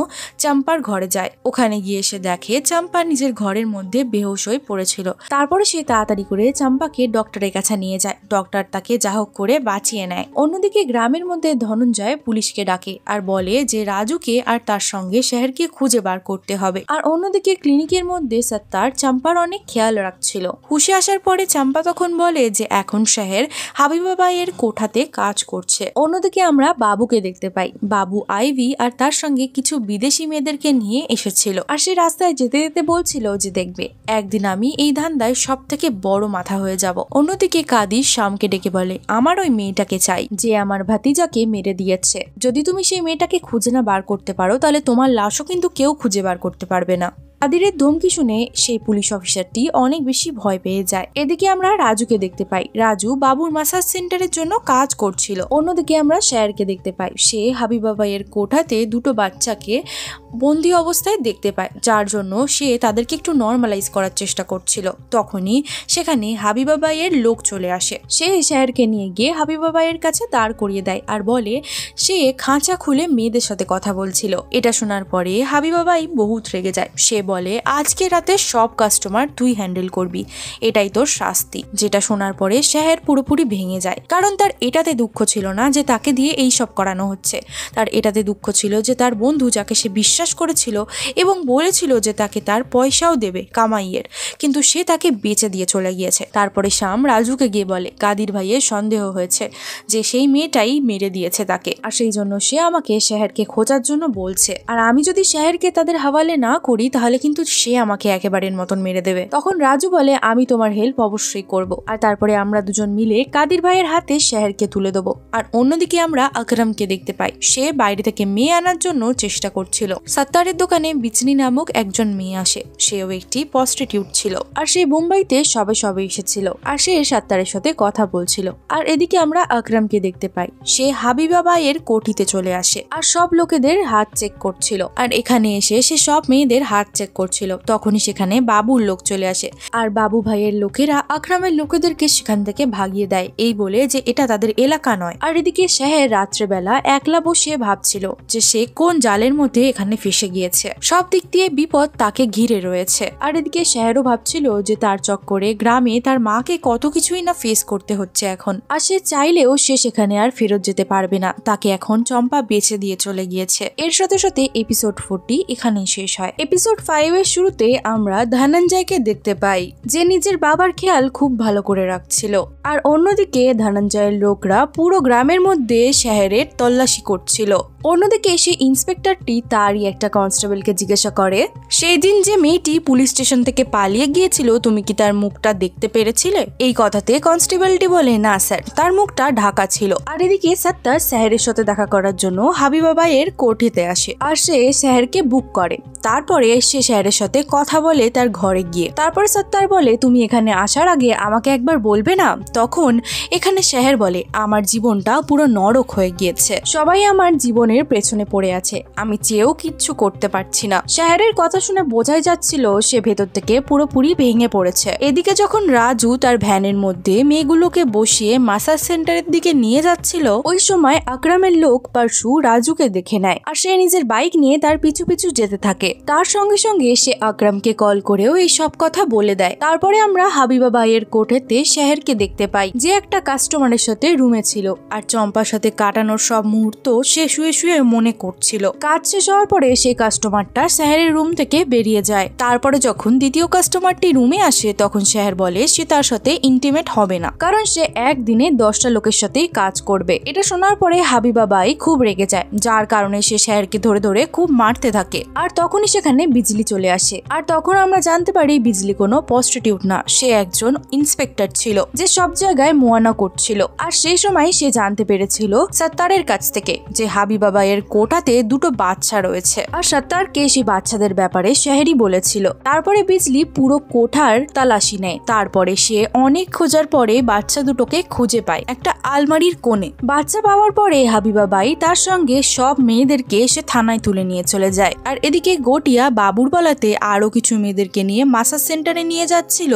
চম্পার ঘরে যায়। ওখানে গিয়ে সে দেখে চম্পা নিজের ঘরের মধ্যে বেহুশ হয়ে পড়েছিল। তারপরে সে তাড়াতাড়ি করে চম্পাকে ডক্টরের কাছে নিয়ে যায়। ডক্টর তাকে যা হোক করে বাঁচিয়ে নেয়। অন্যদিকে গ্রামের মধ্যে ধনঞ্জয় পুলিশকে ডাকে আর বলে যে রাজুকে আর তার সঙ্গে শেহরকে খুঁজে বার করতে হবে। আর অন্যদিকে ক্লিনিকের মধ্যে সত্তার চম্পার অনেক খেয়াল রাখছিল। হুশে আসার পরে চম্পা তখন বলে যে এখন শেহর হাবিবাবাইয়ের কোঠাতে কাজ করছে। অন্যদিকে আমরা বাবুকে দেখতে পাই। বাবু আইভি আর তার সঙ্গে কিছু বিদেশি মেয়েদেরকে নিয়ে এসেছিল, আর সে রাস্তায় যেতে যেতে বলছিল যে দেখবে একদিন আমি এই ধান্দায় সব থেকে বড় মাথা হয়ে যাব। অন্যদিকে কাদির শামকে ডেকে বলে, আমার ওই মেয়েটাকে চাই যে আমার ভাতিজাকে মেরে দিয়েছে। যদি তুমি সেই মেয়েটাকে খুঁজে না বার করতে পারো, তাহলে তোমার লাশও কিন্তু কেউ খুঁজে বার করতে পারবে না। কাদিরের ধমকি শুনে সেই পুলিশ অফিসারটি অনেক বেশি ভয় পেয়ে যায়। এদিকে আমরা রাজুকে দেখতে পাই। রাজু বাবুর মাসাজ সেন্টারের জন্য কাজ করছিল। অন্যদিকে আমরা শেহরকে দেখতে পাই। সে হাবিবাবাইয়ের কোঠাতে দুটো বাচ্চাকে বন্দি অবস্থায় দেখতে পায়, যার জন্য সে তাদেরকে একটু নর্মালাইজ করার চেষ্টা করছিল। তখনই সেখানে হাবিবাবাইয়ের লোক চলে আসে। সে শেহরকে নিয়ে গিয়ে হাবিবাবাইয়ের কাছে দাঁড় করিয়ে দেয় আর বলে সে খাঁচা খুলে মেয়েদের সাথে কথা বলছিল। এটা শোনার পরে হাবিবাবাই বহুত রেগে যায়। সে বলে আজকে রাতে সব কাস্টমার তুই হ্যান্ডেল করবি, এটাই তোর শাস্তি। যেটা শোনার পরে শেহর পুরোপুরি ভেঙে যায়, কারণ তার এটাতে দুঃখ ছিল না যে তাকে দিয়ে এই সব করানো হচ্ছে। তার এটাতে দুঃখ ছিল যে তার বন্ধু যাকে সে বিশ্বাস করেছিল এবং বলেছিল যে তাকে তার পয়সাও দেবে কামাইয়ের, কিন্তু সে তাকে বেচে দিয়ে চলে গিয়েছে। তারপরে শাম রাজুকে গিয়ে বলে কাদির ভাইয়ের সন্দেহ হয়েছে যে সেই মেয়েটাই মেরে দিয়েছে তাকে, আর সেই জন্য সে আমাকে শেহরকে খোঁজার জন্য বলছে, আর আমি যদি শেহরকে তাদের হাওয়ালে না করি তাহলে কিন্তু সে আমাকে একেবারের মতন মেরে দেবে। তখন রাজু বলে আমি তোমার হেল্প অবশ্যই করব। আর তারপরে আমরা দুজন মিলে কাদির ভাইয়ের হাতে শেহরকে তুলে দেবো। আর অন্যদিকে আমরা আকরামকে দেখতে পাই। সে বাইরে থেকে মেয়ে আনার জন্য চেষ্টা করছিল। সত্তারের দোকানে বিচনি নামক একজন মেয়ে আসে। সেও একটি প্রস্টিটিউট ছিল, আর সে মুম্বাইতে সবে সবে এসেছিল, আর সে সত্তারের সাথে কথা বলছিল। আর এদিকে আমরা আকরামকে দেখতে পাই। সে হাবিবাবাইয়ের কোঠিতে চলে আসে আর সব লোকেদের হাত চেক করছিল। আর এখানে এসে সে সব মেয়েদের হাত চেক করছিল। তখনই সেখানে বাবুর লোক চলে আসে, আর বাবু ভাইয়ের লোকেরা আকরামের লোকেদেরকে সেখান থেকে ভাগিয়ে দেয়, এই বলে যে এটা তাদের এলাকা নয়। আর এদিকে শেহর রাত্রেবেলা একলা বসে ভাবছিল যে সে কোন জালের মধ্যে এখানে ফেসে গিয়েছে। সব দিক দিয়ে বিপদ তাকে ঘিরে রয়েছে। আর এদিকে শেহরও ভাবছিল যে তার চক্করে গ্রামে তার মাকে কত কিছুই না ফেস করতে হচ্ছে এখন, আর সে চাইলেও সে সেখানে আর ফেরত যেতে পারবে না। তাকে এখন চম্পা বেঁচে দিয়ে চলে গিয়েছে। এর সাথে সাথে এপিসোড 40 এখানেই শেষ হয়। এপিসোড 5 এর শুরুতে আমরা ধনঞ্জয়কে দেখতে পাই, যে নিজের বাবার খেয়াল খুব ভালো করে রাখছিল। আর অন্যদিকে ধনঞ্জয়ের লোকরা পুরো গ্রামের মধ্যে শেহরের তল্লাশি করছিল। অন্যদিকে সেই ইন্সপেক্টরটি তারই একটা কনস্টেবলকে জিজ্ঞাসা করে, সেই দিন যে মেয়েটি পুলিশ স্টেশন থেকে পালিয়ে গিয়েছিল তুমি কি তার মুখটা দেখতে পেরেছিলে? এই কথাতে কনস্টেবলটি বলে না স্যার, তার মুখটা ঢাকা ছিল। আর এদিকে সত্তার শেহরের সাথে দেখা করার জন্য হাবিবাবাইয়ের কোঠিতে আসে, আর সে শেহরকে বুক করে। তারপরে সে সে শেহরের সাথে কথা বলে তার ঘরে গিয়ে। তারপর সত্তার বলে তুমি এখানে আসার আগে আমাকে একবার বলবে না? তখন এখানে শেহর বলে আমার জীবনটা পুরো নরক হয়ে গিয়েছে, সবাই আমার জীবনের পেছনে পড়ে আছে, আমি চেয়েও কিচ্ছু করতে পারছি না। শেহরের কথা শুনে বোঝাই যাচ্ছিল সে ভেতর থেকে পুরোপুরি ভেঙে পড়েছে। এদিকে যখন রাজু তার ভ্যানের মধ্যে মেয়েগুলোকে বসিয়ে মাসাজ সেন্টারের দিকে নিয়ে যাচ্ছিল, ওই সময় আকরামের লোক পারশু রাজুকে দেখে নেয় আর সে নিজের বাইক নিয়ে তার পিছু পিছু যেতে থাকে। তার সঙ্গে সঙ্গে সে আকরামকে কল করেও এই সব কথা বলে দেয়। তারপরে আমরা হাবিবা বাইয়ের কোঠেতে শেহরকে দেখতে পাই, যে একটা কাস্টমারের সাথে রুমে ছিল আর চম্পার সাথে কাটানোর সব মুহূর্ত সে শুয়ে শুয়ে মনে করছিল। কাজ শেষ হওয়ার পরে সেই কাস্টমারটা শেহরের রুম থেকে বেরিয়ে যায়। তারপরে যখন দ্বিতীয় কাস্টমারটি রুমে আসে তখন শেহর বলে সে তার সাথে ইন্টিমেট হবে না, কারণ সে একদিনে 10টা লোকের সাথেই কাজ করবে। এটা শোনার পরে হাবিবা বাই খুব রেগে যায়, যার কারণে সে শেহরকে ধরে ধরে খুব মারতে থাকে। আর তখনই সেখানে বিজলি চলে আসে। আর তখন আমরা জানতে পারি বিজলি কোনো প্রস্টিটিউট না, সে একজন ইন্সপেক্টর ছিল যে সব জায়গায় মোয়ানা করছিল। আর সেই সময় সে জানতে পেরেছিল সত্তারের কাছ থেকে যে হাবিবা বাইয়ের কোঠাতে 2টো বাচ্চা রয়েছে আর সত্তারকে সেই বাচ্চাদের ব্যাপারে শেহরই বলেছিল। তারপরে বিজলি পুরো কোঠার তালাশি নেয়। তারপরে সে অনেক খোঁজার পরে বাচ্চা দুটোকে খুঁজে পায় একটা আলমারির কোণে। বাচ্চা পাওয়ার পরে হাবিবা বাই তার সঙ্গে সব মেয়েদেরকে সে থানায় তুলে নিয়ে চলে যায়। আর এদিকে গটিয়া বাবুর বলাতে আরো কিছু মেয়েদেরকে নিয়ে মাসাজ সেন্টারে নিয়ে যাচ্ছিল,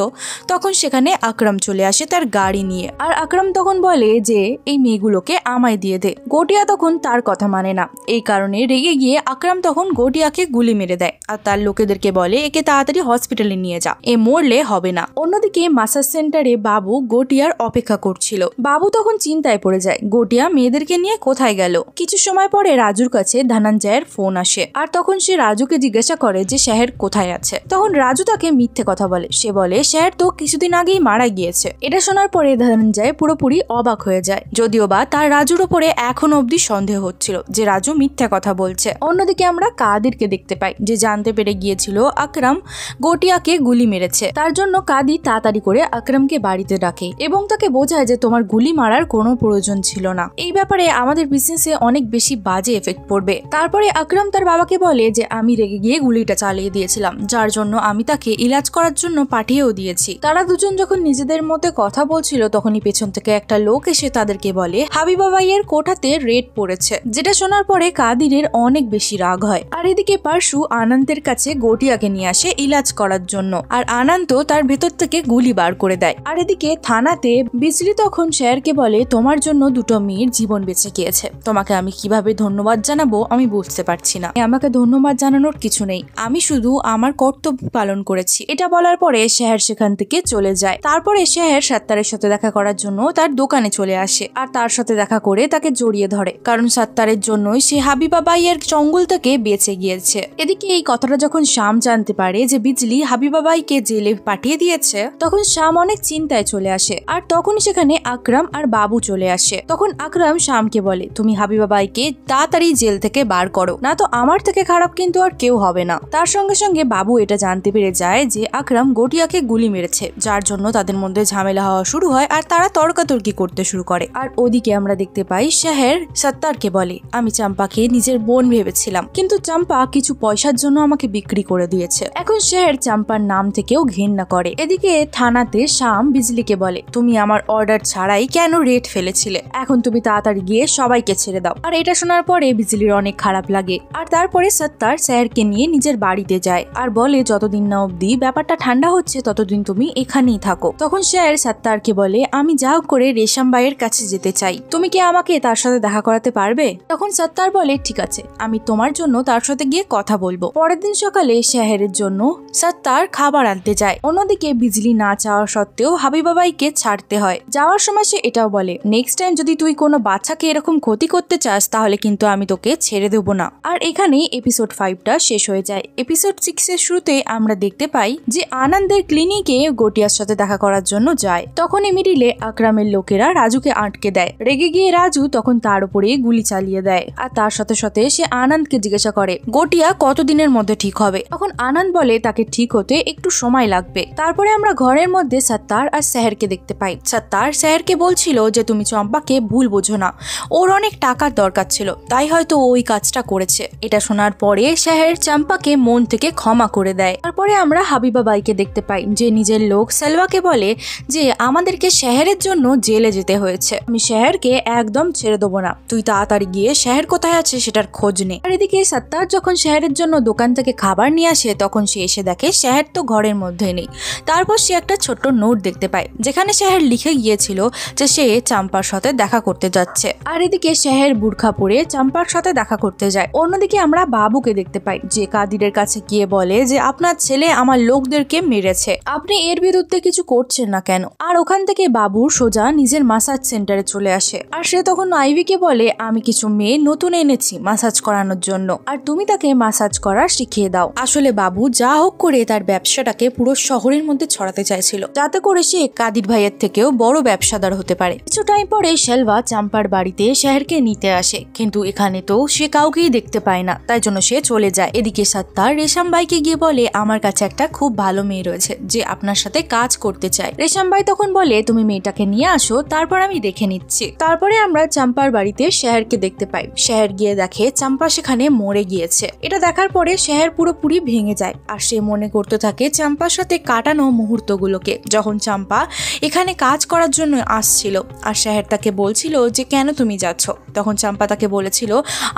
তখন সেখানে আকরাম চলে আসে তার গাড়ি নিয়ে। আর আকরাম তখন বলে যে এই মেয়েগুলোকে আমায় দিয়ে দে। গটিয়া তখন তার কথা মানে না, এই কারণে রেগে গিয়ে আকরাম তখন গটিয়াকে গুলি মেরে দেয় আর তার লোকেদেরকে বলে একে তাড়াতাড়ি হসপিটালে নিয়ে যা, এ মরলে হবে না। অন্যদিকে মাসাজ সেন্টারে বাবু গটিয়ার অপেক্ষা করছিল। বাবু তখন চিন্তায় পড়ে যায় গটিয়া মেয়েদেরকে নিয়ে কোথায় গেল। কিছু সময় পরে রাজুর কাছে ধনঞ্জয়ের ফোন আসে আর তখন সে রাজুকে জিজ্ঞাসা করে যে শেহর কোথায় আছে। তখন রাজু তাকে মিথ্যে কথা বলে, সে বলে শেহর তো কিছুদিন আগেই মারা গিয়েছে। এটা শোনার পরে ধনঞ্জয় পুরোপুরি অবাক হয়ে যায়, যদিও বা তার রাজুর উপরে এখন অব্দি সন্দেহ হচ্ছিল যে রাজু মিথ্যা কথা বলছে। অন্যদিকে আমরা কাদিরকে দেখতে পাই যে জানতে পেরে গিয়েছিল আকরাম গটিয়াকে গুলি মেরেছে। তার জন্য কাদির তাড়াতাড়ি করে আকরামকে বাড়িতে ডাকে এবং তাকে বোঝায় যে তোমার গুলি মারার কোনো প্রয়োজন ছিল না, এই ব্যাপারে আমাদের বিজনেসে অনেক বেশি বাজে এফেক্ট পড়বে। তারপরে আকরাম তার বাবাকে বলে যে আমি রেগে গিয়ে গুলিটা চালিয়ে দিয়েছিলাম, যার জন্য আমি তাকে ইলাজ করার জন্য পাঠিয়েও দিয়েছি। তারা দুজন যখন নিজেদের মধ্যে কথা বলছিল তখনই পেছন থেকে একটা লোক এসে তাদেরকে বলে হাবিবা বাইয়ের কোঠাতে রেড পড়েছে, যেটা শোনার পরে কাদিরের অনেক বেশি রাগ হয়। আর এদিকে পারশু আনন্দের কাছে গটিয়াকে নিয়ে আসে ইলাজ করার জন্য আর আনন্দ তার ভেতর থেকে গুলি বার করে দেয়। আর এদিকে থানাতে বিজলি তখন শেহরকে বলে তোমার জন্য 2টো মেয়ের জীবন বেঁচে গিয়েছে, তোমাকে আমি কিভাবে ধন্যবাদ জানাবো আমি বুঝতে পারছি না, আমাকে ধন্যবাদ জানানোর কিছু নেই, আমি শুধু আমার কর্তব্য পালন করেছি। এটা বলার পরে শেহর সেখান থেকে চলে যায়। তারপরে শেহর সত্তারের সাথে দেখা করার জন্য তার দোকানে চলে আসে আর তার সাথে দেখা করে তাকে জড়িয়ে ধরে, কারণ সত্তারের জন্যই সে হাবিবা বাইয়ের চঙ্গল থেকে বেঁচে গিয়েছে। এদিকে এই কথাটা যখন শাম জানতে পারে যে বিজলি হাবিবা বাইকে জেলে পাঠিয়ে দিয়েছে, তখন শাম অনেক চিন্তায় চলে আসে। আর তখনই সেখানে আকরাম আর বাবু চলে আসে। তখন আকরাম শামকে বলে তুমি হাবিবা বাইকে তাড়াতাড়ি জেল থেকে বার করো, না তো আমার থেকে খারাপ কিন্তু আর কেউ হবে না। তার সঙ্গে সঙ্গে বাবু এটা জানতে পেরে যায় যে আকরাম গটিয়াকে গুলি মেরেছে, যার জন্য তাদের মধ্যে ঝামেলা হওয়া শুরু হয় আর তারা তর্কাতর্কি করতে শুরু করে। আর ওদিকে আমরা দেখতে পাই শেহর সত্তারকে বলে আমি চম্পাকে নিজের বোন ভেবেছিলাম, কিন্তু চম্পা কিছু পয়সার জন্য আমাকে বিক্রি করে দিয়েছে। এখন শেহর চম্পার নাম থেকেও ঘৃণা করে। এদিকে থানাতে শাম বিজলিকে বলে তুমি আমার অর্ডার ছাড়াই কেন রেট ফেলেছিলে, এখন তুমি তাড়াতাড়ি গিয়ে সবাইকে ছেড়ে দাও। আর এটা শোনার পরে বিজলির অনেক খারাপ লাগে। আর তারপরে সত্তার শেহরকে নিয়ে নিজের বাড়িতে যায় আর বলে যতদিন না অব্দি ব্যাপারটা ঠান্ডা হচ্ছে ততদিন তুমি এখানেই থাকো। তখন শেহর সত্তারকে বলে আমি যা করে রেশম বাইয়ের কাছে যেতে চাই, তুমি কি আমাকে তার সাথে দেখা করাতে পারবে? তখন সত্তার বলে ঠিক আছে, আমি তোমার জন্য তার সাথে গিয়ে কথা বলবো। পরের দিন সকালে শেহরের জন্য সত্তার খাবার আনতে যায়। অন্যদিকে বিজলি না চাওয়া সত্ত্বেও হাবিবা বাইকে ছাড়তে হয়। যাওয়ার সময় সে এটাও বলে নেক্সট টাইম যদি তুই কোনো বাচ্চাকে এরকম ক্ষতি করতে চাস তাহলে কিন্তু আমি তোকে ছেড়ে দেবো না। আর এখানেই এপিসোড 5টা শেষ হয়ে যায়। এপিসোড 6 এর শুরুতে আমরা দেখতে পাই যে আনন্দের ক্লিনিকে গটিয়ার সাথে দেখা করার জন্য যায়। তখনই মিডিলে আকরামের লোকেরা রাজুকে আটকে দেয়। রেগে গিয়ে রাজু তখন তার উপরে গুলি চালিয়ে দেয় আর তার সাথে সাথে সে আনন্দকে জিজ্ঞাসা করে গটিয়া কতদিনের মধ্যে ঠিক হবে। তখন আনন্দ বলে তাকে ঠিক হতে একটু সময় লাগবে। তারপরে আমরা ঘরের মধ্যে সত্তার আর শেহরকে দেখতে পাই। সত্তার শেহরকে বলছিল যে তুমি চম্পাকে ভুল বোঝো না, ওর অনেক টাকার দরকার ছিল তাই হয়তো ওই কাজটা করেছে। এটা শোনার পরে শেহর চম্পাকে মন থেকে ক্ষমা করে দেয়। তারপরে আমরা হাবিবা বাইকে দেখতে পাই যে নিজের লোক সেলভাকে বলে যে আমাদেরকে শহরের জন্য জেলে যেতে হয়েছে, আমি শহরকে একদম ছেড়ে দেবো না, তুই তাড়াতাড়ি গিয়ে শহর কোথায় আছে সেটার খোঁজ নে। আর এদিকে সত্তার যখন শহরের জন্য দোকান থেকে খাবার নিয়ে আসে তখন সে এসে দেখে শহর তো ঘরের মধ্যে নেই। তারপর সে একটা ছোট্ট নোট দেখতে পায় যেখানে শহর লিখে গিয়েছিল যে সে চাম্পার সাথে দেখা করতে যাচ্ছে। আর এদিকে শহর বুরখা পরে চাম্পার সাথে দেখা করতে যায়। অন্যদিকে আমরা বাবুকে দেখতে পাই যে কাদিরের কাছে গিয়ে বলে যে আপনার ছেলে আমার লোকদেরকে মেরেছে, আপনি এর বিরুদ্ধে কিছু করছেন না কেন। আর ওখান থেকে বাবু সোজা নিজের মাসাজ সেন্টারে চলে আসে। আর সে তখন আইভিকে বলে আমি কিছু মেয়ে নতুন এনেছি মাসাজ করানোর জন্য, আর তুমি তাকে মাসাজ করা শিখিয়ে দাও। আসলে বাবু যা হোক করে তার ব্যবসাটাকে পুরো শহরের মধ্যে ছড়াতে চাইছিল যাতে করে সে কাদির ভাইয়ের থেকেও বড় ব্যবসাদার হতে পারে। কিছু টাইম পরে সেলভা চাম্পার বাড়িতে শহরকে নিতে আসে, কিন্তু এখানে তো সে কাউকেই দেখতে পায় না, তাই জন্য সে চলে যায়। এদিকে সত্তার রেশম ভাইকে গিয়ে বলে আমার কাছে একটা খুব ভালো মেয়ে রয়েছে যে আপনার সাথে কাজ করতে চায়। রেশম ভাই তখন বলে তুমি মেয়েটাকে নিয়ে আসো, তারপর আমি দেখে নিচ্ছি। তারপরে আমরা চাম্পার বাড়িতে শহরকে দেখতে পাই। শহর গিয়ে দেখে চাম্পা সেখানে মরে গিয়েছে। এটা দেখার পরে শহর পুরোপুরি ভেঙে যায় আর সে মনে করতে থাকে চাম্পার সাথে কাটানো মুহূর্তগুলোকে, যখন চাম্পা এখানে কাজ করার জন্য আসছিল আর শহর তাকে বলছিল যে কেন তুমি যাচ্ছ। তখন চাম্পা তাকে বলেছিল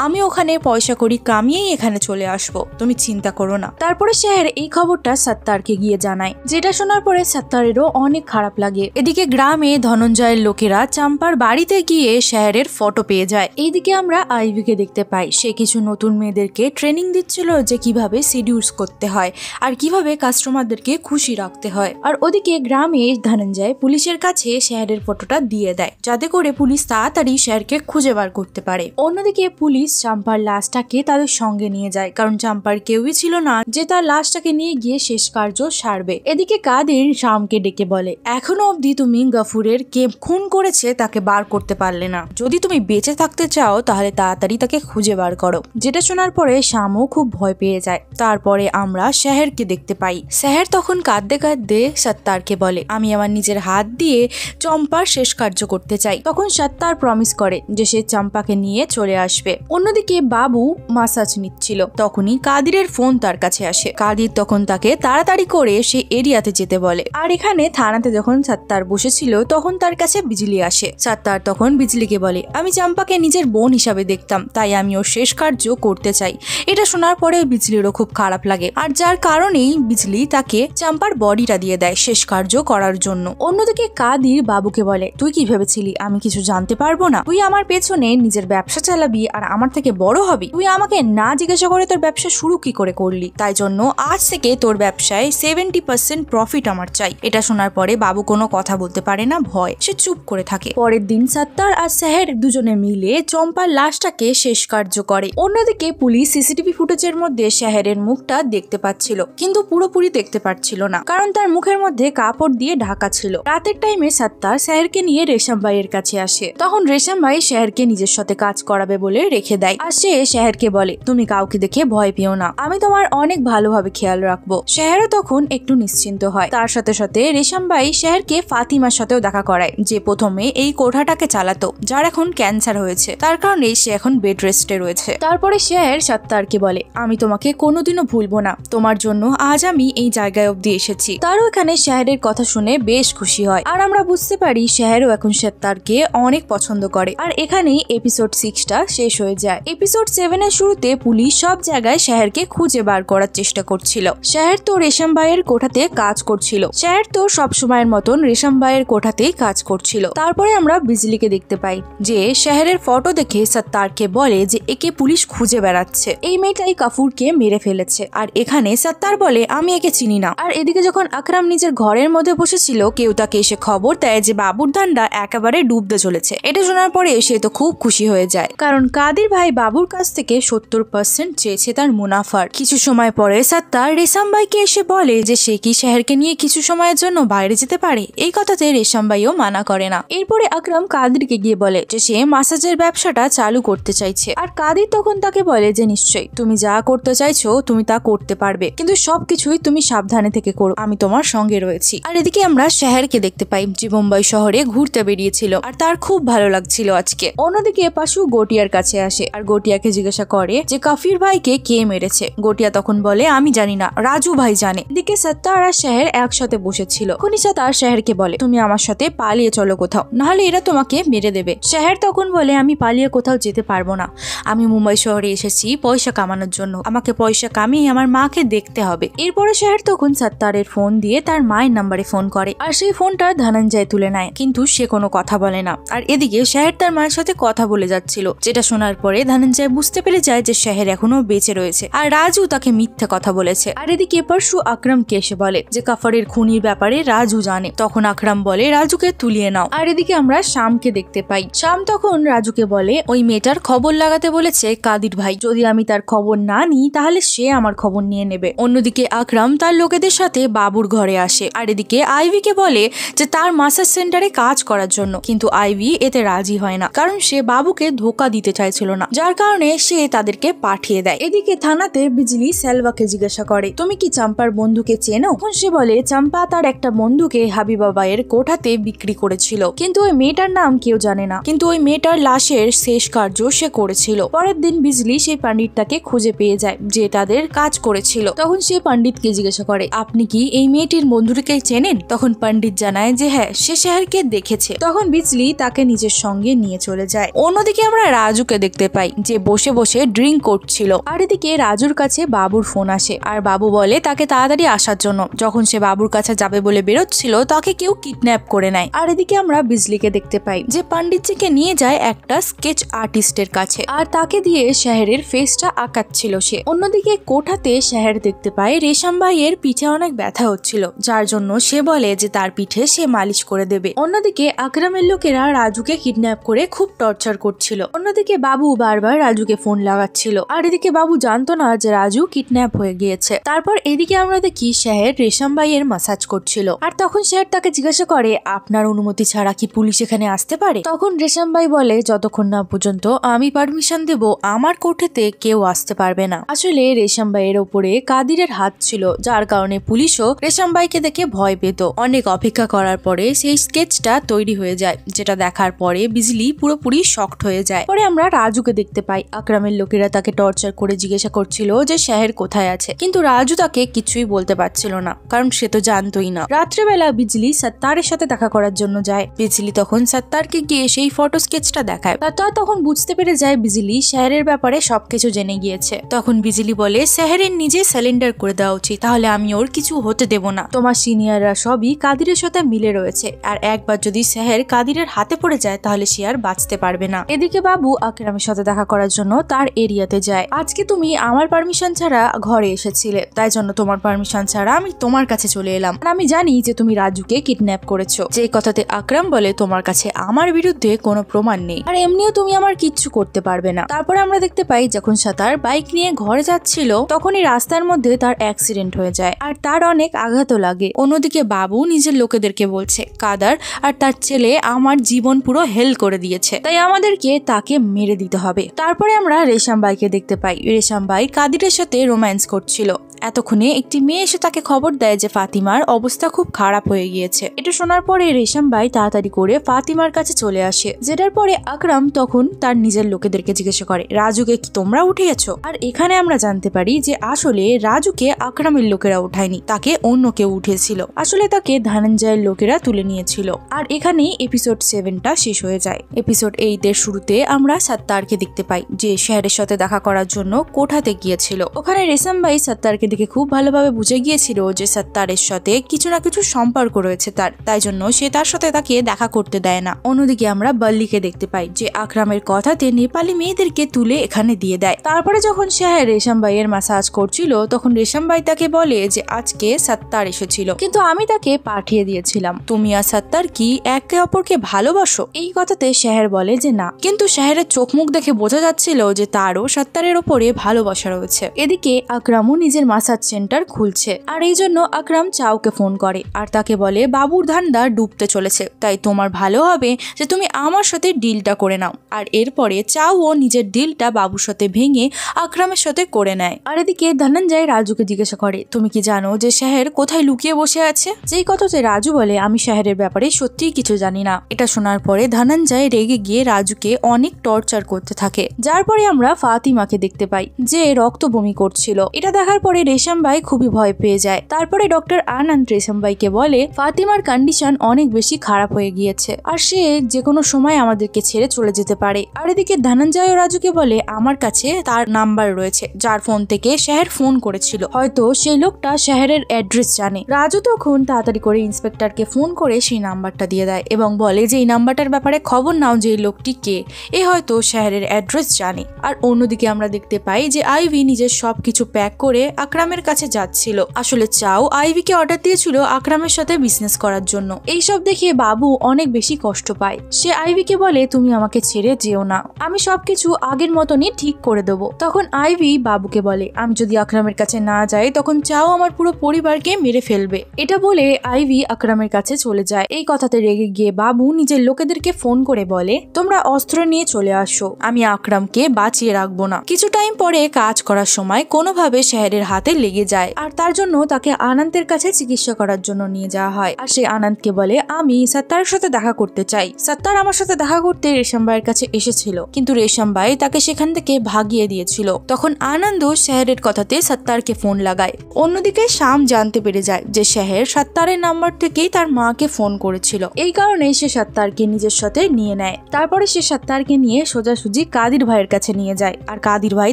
আমি ওখানে পয়সা করি কামিয়েই এখানে চলে আসবো, তুমি চিন্তা করো না। তারপরে শহর এই খবরটা সত্তারকে গিয়ে জানায়, যেটা শোনার পরে সত্তারেরও অনেক খারাপ লাগে। এদিকে গ্রামে ধনঞ্জয়ের লোকেরা চাম্পার বাড়িতে গিয়ে শহরের ফটো পেয়ে যায়। এইদিকে আমরা আইভিকে দেখতে পাই, সে কিছু নতুন মেয়েদেরকে ট্রেনিং দিচ্ছিল যে কিভাবে সিডিউস করতে হয় আর কিভাবে কাস্টমারদেরকে খুশি রাখতে হয়। আর ওদিকে গ্রামে ধনঞ্জয় পুলিশের কাছে শহরের ফটোটা দিয়ে দেয় যাতে করে পুলিশ তাড়াতাড়ি শহরকে খুঁজে বার করতে পারে। অন্যদিকে পুলিশ চাম্পার লাশটাকে তাদের সঙ্গে নিয়ে যায়, কারণ চাম্পার কেউই ছিল না যে তার লাশটাকে নিয়ে গিয়ে শেষ কার্য সারবে। এদিকে কাদির শামকে ডেকে বলে এখনো অবধি তুমি গফুরের কে খুন করেছে তাকে বার করতে পারলে না, যদি তুমি বেঁচে থাকতে চাও তাহলে তাড়াতাড়ি তাকে খুঁজে বার করো। যেটা শোনার পরে শামও খুব ভয় পেয়ে যায়। তারপরে আমরা শহরকে দেখতে পাই। শহর তখন কাঁদতে কাঁদতে সত্তারকে বলে আমি আমার নিজের হাত দিয়ে চম্পার শেষ কার্য করতে চাই। তখন সত্তার প্রমিস করে যে সে চম্পাকে নিয়ে চলে আসবে। অন্যদিকে বাবু মাসাজ নিচ্ছিল, তখনই কাদিরের ফোন তার কাছে আসে। কাদির তখন তাকে তাড়াতাড়ি করে সে এরিয়াতে যেতে বলে। আর এখানে থানাতে যখন সত্তার বসেছিল তখন তার কাছে বিজলি আসে। সত্তার তখন বিজলিকে বলে আমি চম্পাকে নিজের বোন হিসাবে দেখতাম, তাই আমি ওর শেষ কার্য করতে চাই। এটা শোনার পরে বিজলিরও খুব খারাপ লাগে, আর যার কারণেই বিজলি তাকে চম্পার বডিটা দিয়ে দেয় শেষ কার্য করার জন্য। অন্যদিকে কাদির বাবুকে বলে তুই কি ভেবেছিলি আমি কিছু জানতে পারবো না? তুই আমার পেছনে নিজের ব্যবসা চালাবি আর আমার থেকে বড় হবি? তুই আমাকে না জিজ্ঞাসা করে তোর ব্যবসা শুরু কি করে করলি? তাই জন্য আজ থেকে তোর ব্যবসায় 70% প্রফিট আমার চাই। এটা শোনার পরে বাবু কোনো কথা বলতে পারে না, ভয় সে চুপ করে থাকে। পরের দিন সত্তার আর শহর দুজনে মিলে চম্পার লাশটাকে শেষ কার্য করে। অন্যদিকে পুলিশ সিসিটিভি ফুটেজের মধ্যে শহরের মুখটা দেখতে পাচ্ছিল, কিন্তু পুরোপুরি দেখতে পাচ্ছিল না, কারণ তার মুখের মধ্যে কাপড় দিয়ে ঢাকা ছিল। রাতের টাইমে সত্তার শহরকে নিয়ে রেশম ভাইয়ের কাছে আসে। তখন রেশম ভাই শহরকে নিজের সাথে কাজ করাবে বলে রেখে দেয়। আর সে শহরকে বলে তুমি কাউকে দেখে ভয় পেও না, আমি তোমার অনেক ভালোভাবে খেয়াল রাখবো। শহরও তখন একটু নিশ্চিন্ত হয়। তার সাথে সাথে রেশম ভাই শহরকে ফাতিমার সাথেও দেখা করায়, যে প্রথমে এই কোঠাটাকে চালাতো, যার এখন ক্যান্সার হয়েছে, তার কারণে সে এখন বেড রেস্টে রয়েছে। তারপরে শহর সত্তারকে বলে আমি তোমাকে কোনোদিনও ভুলবো না, তোমার জন্য আজ আমি এই জায়গায় অব্দি এসেছি। তারও এখানে শহরের কথা শুনে বেশ খুশি হয়। আর আমরা বুঝতে পারি শহরও এখন সত্তারকে অনেক পছন্দ করে। আর এখানেই এপিসোড 6টা শেষ হয়ে যায়। এপিসোড 7 এর শুরুতে পুলিশ সব জায়গায় শহরকে খুঁজে বার করার চেষ্টা করছিল। শহর তো রেশম ভাইয়ের কোঠাতে কাজ করছিল। শহর তো সবসময়ের মতন রেশম ভাইয়ের কোঠাতেই কাজ করছিল। তারপরে আমরা বিজলিকে দেখতে পাই যে শহরের ফটো দেখে সত্তারকে বলে যে একে পুলিশ খুঁজে বেড়াচ্ছে, এই মেয়েটাই কাফুরকে মেরে ফেলেছে। আর এখানে সত্তার বলে আমি একে চিনি না। আর এদিকে যখন আকরাম নিজের ঘরের মধ্যে বসেছিল কেউ তাকে এসে খবর দেয় যে বাবুর ধান্ডা একেবারে ডুবতে চলেছে। এটা শোনার পরে সে তো খুব খুশি হয়ে যায়, কারণ কাদির ভাই বাবুর কাছ থেকে 70% চেয়েছে তার মুনাফার। কিছু সময় পরে সত্তার রেশম ভাইকে এসে বলে যে সে কি শহরকে নিয়ে কিছু সময়ের জন্য বাইরে যেতে পারে। এই কথাতে রেশম ভাইও মানা করে না। এরপরে আকরাম কাদিরকে গিয়ে বলে যে সে মাসাজের ব্যবসাটা চালু করতে চাইছে। আর কাদির তখন তাকে বলে যে নিশ্চয়ই তুমি যা করতে চাইছো তুমি তা করতে পারবে, কিন্তু সবকিছুই তুমি সাবধানে থেকে করো, আমি তোমার সঙ্গে রয়েছি। আর এদিকে আমরা শহরকে দেখতে পাই যে মুম্বাই শহরে ঘুরতে বেরিয়েছিল আর তার খুব ভালো লাগছিল আজকে। অন্যদিকে পাশু গটিয়ার কাছে আসে আর গটিয়াকে জিজ্ঞাসা করে যে কাফির ভাইকে কে মেরেছে। গটিয়া তখন বলে আমি জানি না, রাজু ভাই জানে। এদিকে সত্তার আর শেহর একসাথে বসেছিল। তখনই সত্তার শেহরকে বলে তুমি আমার সাথে পালিয়ে চলো কোথাও, নাহলে এরা তোমাকে মেরে দেবে। শেহর তখন বলে আমি পালিয়ে কোথাও যেতে পারবো না, আমি মুম্বাই শহরে এসেছি পয়সা কামানোর জন্য, আমাকে পয়সা কামিয়ে আমার মাকে দেখতে হবে। এরপরে শেহর তখন সত্তারের ফোন দিয়ে তার মায়ের নাম্বারে ফোন করে, আর সেই ফোনটা ধনঞ্জয় তুলে নেয়, কিন্তু সে কোনো কথা বলে না। আর এদিকে শেহর তার মায়ের সাথে কথা বলে যাচ্ছিল, যেটা শোনার পরে ধনঞ্জয় বুঝতে পেরে যায় যে শেহর এখনো বেঁচে রয়েছে আর রাজু তাকে মিথ্যে কথা বলেছে। আর এদিকে পরশু আকরামকে এসে বলে যে কাফারের খুনির ব্যাপারে রাজু জানে। তখন আকরাম বলে রাজুকে তুলিয়ে নাও। আর এদিকে আমরা শ্যামকে দেখতে পাই। শ্যাম তখন রাজুকে বলে ওই মেয়েটার খবর লাগাতে বলেছে কাদির ভাই, যদি আমি তার খবর না নিই তাহলে সে আমার খবর নিয়ে নেবে। অন্যদিকে আকরাম তার লোকেদের সাথে বাবুর ঘরে আসে। আর এদিকে আইভিকে বলে যে তার মাসাজ সেন্টারে কাজ করার জন্য, কিন্তু আইভি এতে রাজি হয় না, কারণ সে বাবুকে ধোকা দিতে চাইছিল না, যার কারণে সে তাদেরকে পাঠিয়ে দেয়। এদিকে থানাতে বিজলি সেলভাকে জিজ্ঞাসা করে তুমি কি চাম্পার বন্ধুকে চেনো? তখন সে বলে চাম্পা তার একটা বন্ধুকে হাবিবাবাইয়ের কোঠাতে বিক্রি করেছিল, কিন্তু ওই মেয়েটার নাম কেউ জানে না, কিন্তু ওই মেয়েটার লাশের শেষ কার্য সে করেছিল। পরের দিন বিজলি সেই পণ্ডিতটাকে খুঁজে পেয়ে যায় যে তাদের কাজ করেছিল। তখন সে পণ্ডিতকে জিজ্ঞাসা করে আপনি কি এই মেয়েটির বন্ধুটিকে চেনেন? তখন পণ্ডিত জানায় যে হ্যাঁ, সে শেহরকে দেখেছে। তখন বিজলি তাকে নিজের সঙ্গে নিয়ে চলে যায়। অন্যদিকে আমরা রাজুকে দেখতে পাই যে বসে বসে ড্রিঙ্ক করছিল। আর এদিকে রাজুর কাছে বাবুর ফোন আসে, আর বাবু বলে তাকে তাড়াতাড়ি আসার জন্য। যখন সে বাবুর কাছে যাবে বলে বেরোচ্ছিল তাকে কেউ কিডন্যাপ করে নেয়। আর এদিকে আমরা বিজলিকে দেখতে পাই যে পণ্ডিতজিকে নিয়ে যায় একটা স্কেচ আর্টিস্টের কাছে, আর তাকে দিয়ে শেহরের ফেসটা আঁকাচ্ছিল সে। অন্যদিকে কোঠাতে শেহর দেখতে পায় রেশম ভাইয়ের পিঠে অনেক ব্যথা হচ্ছিল, যার জন্য সে বলে যে তার পিঠে সে মালিশ করে দেবে। অন্যদিকে আকরামের লোকেরা রাজুকে কিডন্যাপ করে খুব টর্চার করছিল। অন্যদিকে বাবু বারবার রাজুকে ফোন লাগাচ্ছিল, আর এদিকে বাবু জানতো না যে রাজু কিডন্যাপ হয়ে গিয়েছে। তারপর এদিকে আমরা দেখি শেহর রেশম ভাইয়ের মাসাজ করছিল, আর তখন শেহর তাকে জিজ্ঞাসা করে আপনার অনুমতি ছাড়া কি পুলিশ এখানে আসতে পারে? তখন রেশম ভাই বলে যতক্ষণ না পর্যন্ত আমি পারমিশন দেব আমার কোঠেতে কেউ আসতে পারবে না। আসলে রেশম ভাইয়ের ওপরে কাদিরের হাত ছিল, যার কারণে পুলিশও রেশম ভাইকে দেখে ভয় পেত। অনেক অপেক্ষা করার পরে সেই স্কেচটা তৈরি হয়ে যায়, যেটা দেখার পরে বিজলি পুরোপুরি শকড হয়ে যায়। পরে আমরা রাজুকে দেখতে পাই। আকরামের লোকেরা তাকে টর্চার করে জিজ্ঞাসা করছিল যে শেহর কোথায় আছে, কিন্তু রাজু তাকে কিছুই বলতে পারছিল না, কারণ সে তো জানতোই না। রাত্রেবেলা বিজলি সত্তারের সাথে দেখা করার জন্য যায়। বিজলি তখন সত্তারকে গিয়ে সেই ফটো স্কেচটা দেখায়। সত্তার তখন বুঝতে পেরে যায় বিজলি শেহরের ব্যাপারে সবকিছু জেনে গিয়েছে। তখন বিজলি বলে শেহরের নিজে সিলিন্ডার করে দেওয়া উচিত, তাহলে আমি ওর কিছু হতে দেব না। তোমার সিনিয়ররা সবই কাদিরের সাথে মিলে রয়েছে, আর একবার যদি শেহর কাদিরের হাতে পড়ে যায় তাহলে সে আর বাঁচতে পারবে না। এদিকে বাবু আকরামের সাথে দেখা করার জন্য তার এরিয়াতে যায়। আজকে তুমি আমার পারমিশন ছাড়া ঘরে এসেছিলে, তাই জন্য তোমার পারমিশন ছাড়া আমি তোমার কাছে চলে এলাম। আর আমি জানি যে তুমি রাজুকে কিডন্যাপ করেছো। যে কথাতে আকরাম বলে তোমার কাছে আমার বিরুদ্ধে কোনো প্রমাণ নেই, আর এমনিও তুমি আমার কিচ্ছু করতে পারবে না। তারপরে আমরা দেখতে পাই যখন সত্তার বাইক নিয়ে ঘরে যাচ্ছিল তখনই রাস্তার মধ্যে তার অ্যাক্সিডেন্ট হয়ে যায়, আর তার অনেক আঘাতও লাগে। অন্যদিকে বাবু নিজের লোকেদেরকে বলছে কাদার আর তার ছেলে আমার জীবন পুরো হেল করে দিয়েছে, তাই আমাদেরকে তাকে মেরে দিতে হবে। তারপরে আমরা রেশম ভাইকে দেখতে পাই। রেশম ভাই কাদিরের সাথে রোম্যান্স করছিল। এতক্ষণে একটি মেয়ে এসে তাকে খবর দেয় যে ফাতিমার অবস্থা খুব খারাপ হয়ে গিয়েছে। এটা শোনার পরে রেশম ভাই তাড়াতাড়ি করে ফাতিমার কাছে চলে আসে, যেটার পরে আকরাম তখন তার নিজের লোকেদেরকে জিজ্ঞাসা করে রাজুকে কি তোমরা উঠিয়েছো? আর এখানে আমরা জানতে পারি যে আসলে রাজুকে আকরামের লোকেরা উঠায়নি, তাকে অন্য কেউ উঠিয়েছিল। আসলে তাকে ধনঞ্জয়ের লোকেরা তুলে নিয়েছিল। আর এখানেই এপিসোড 7টা শেষ হয়ে যায়। এপিসোড 8 এর শুরুতে আমরা সত্তারকে দেখতে পাই যে শেহরের সাথে দেখা করার জন্য কোঠাতে গিয়েছিল। ওখানে রেশম ভাই সত্তারকে দেখে খুব ভালোভাবে বুঝে গিয়েছিল যে সত্তারের সাথে কিছু না কিছু সম্পর্ক রয়েছে তার, তাই জন্য সে তার সাথে তাকে দেখা করতে দেয় না। অন্যদিকে আমরা বল্লিকে দেখতে পাই যে আকরামের কথাতে নেপালি মেয়েদেরকে তুলে এখানে দিয়ে দেয়। তারপরে যখন শেহর রেশম ভাইয়ের মাসাজ করছিল তখন রেশম ভাই তাকে বলে যে আজকে সত্তার এসেছিল, কিন্তু আমি তাকে পাঠিয়ে দিয়েছিলাম। তুমি আর সত্তার কি একে অপরকে ভালোবাসো? এই কথাতে শেহর বলে যে না, কিন্তু শেহরের চোখ মুখ দেখে বোঝা যাচ্ছিল যে তারও সত্তারের ওপরে ভালোবাসা রয়েছে। এদিকে আকরামও নিজের মাসাজ সেন্টার খুলছে। আর এই জন্য আকরাম চাওকে ফোন করে আর তাকে বলে বাবুর ধান্দা ডুবতে চলেছে, তাই তোমার ভালো হবে যে তুমি আমার সাথে ডিলটা করে নাও। আর এরপরে চাও নিজের ডিলটা বাবুর সাথে ভেঙে আকরামের সাথে করে নেয়। আর এদিকে ধনঞ্জয় রাজুকে জিজ্ঞাসা করে তুমি কি জানো যে শাহের কোথায় লুকিয়ে বসে আছে? যেই কথাতে রাজু বলে আমি শাহের ব্যাপারে সত্যিই কিছু জানি না। এটা শোনার পরে ধনঞ্জয় রেগে গিয়ে রাজুকে অনেক টর্চার করতে থাকে, যার পরে আমরা ফাতিমাকে দেখতে পাই যে রক্ত বমি করছিল। এটা দেখার পরে রেশম ভাই খুবই ভয় পেয়ে যায়। তারপরে ডক্টর আনন্দ রেশম ভাইকে বলে ফাতিমার কন্ডিশন অনেক বেশি খারাপ হয়ে গিয়েছে আর সে যে কোনো সময় আমাদেরকে ছেড়ে চলে যেতে পারে। আর এদিকে ধনঞ্জয় ও রাজুকে বলে আমার কাছে তার নাম্বার রয়েছে যার ফোন থেকে শাহের ফোন করেছিল, হয়তো সেই লোকটা শাহের অ্যাড্রেস জানে। রাজু তখন তাড়াতাড়ি করে ইন্সপেক্টরকে ফোন করে সেই নাম্বারটা দিয়ে দেয় এবং বলে যে এই নাম্বারটার ব্যাপারে খবর নাও যে এই লোকটি কে, এ হয়তো শাহের অ্যাড্রেস জানে। আর অন্যদিকে আমরা দেখতে পাই যে আইভি নিজের সবকিছু প্যাক করে আকরামের কাছে যাচ্ছিল। আসলে চাও আইভিকে অর্ডার দিয়েছিল আকরামের সাথে বিজনেস করার জন্য। এইসব দেখে বাবু অনেক বেশি কষ্ট পায়। সে আইভিকে বলে তুমি আমাকে ছেড়ে যেও না, আমি সবকিছু আগের মতনই ঠিক করে দেবো। তখন আইভি বাবুকে বলে আমি যদি আকরামের কাছে না যাই তখন চাও আমার পুরো পরিবারকে মেরে ফেলবে। এটা বলে আইভি আকরামের কাছে চলে যায়। এই কথাতে রেগে গিয়ে বাবু নিজের লোকেদেরকে ফোন করে বলে তোমরা অস্ত্র নিয়ে চলে আসো, আমি আকরামকে বাঁচিয়ে রাখবো না। কিছু টাইম পরে কাজ করার সময় কোনোভাবে শাহের হাতে লেগে যায় আর তার জন্য তাকে আনন্দের কাছে চিকিৎসা করার জন্য নিয়ে যাওয়া হয়। আর সে আনন্দকে বলে আমি সত্তারের সাথে দেখা করতে চাই। সত্তার আমার সাথে দেখা করতে রেশম ভাইয়ের কাছে এসেছিল, কিন্তু রেশম ভাই তাকে সেখান থেকে ভাগিয়ে দিয়েছিল। তখন আনন্দ শাহের কথাতে সত্তারকে ফোন লাগায়। অন্যদিকে শাম জানতে পেরে যায় যে শাহের সত্তারের নাম্বার থেকেই তার মাকে ফোন করেছিল। এই কারণে সে সত্তারকে নিজের সাথে নিয়ে নেয়। তারপরে সে সত্তারকে নিয়ে সোজাসুজি কাদির ভাইয়ের কাছে নিয়ে যায় আর কাদির ভাই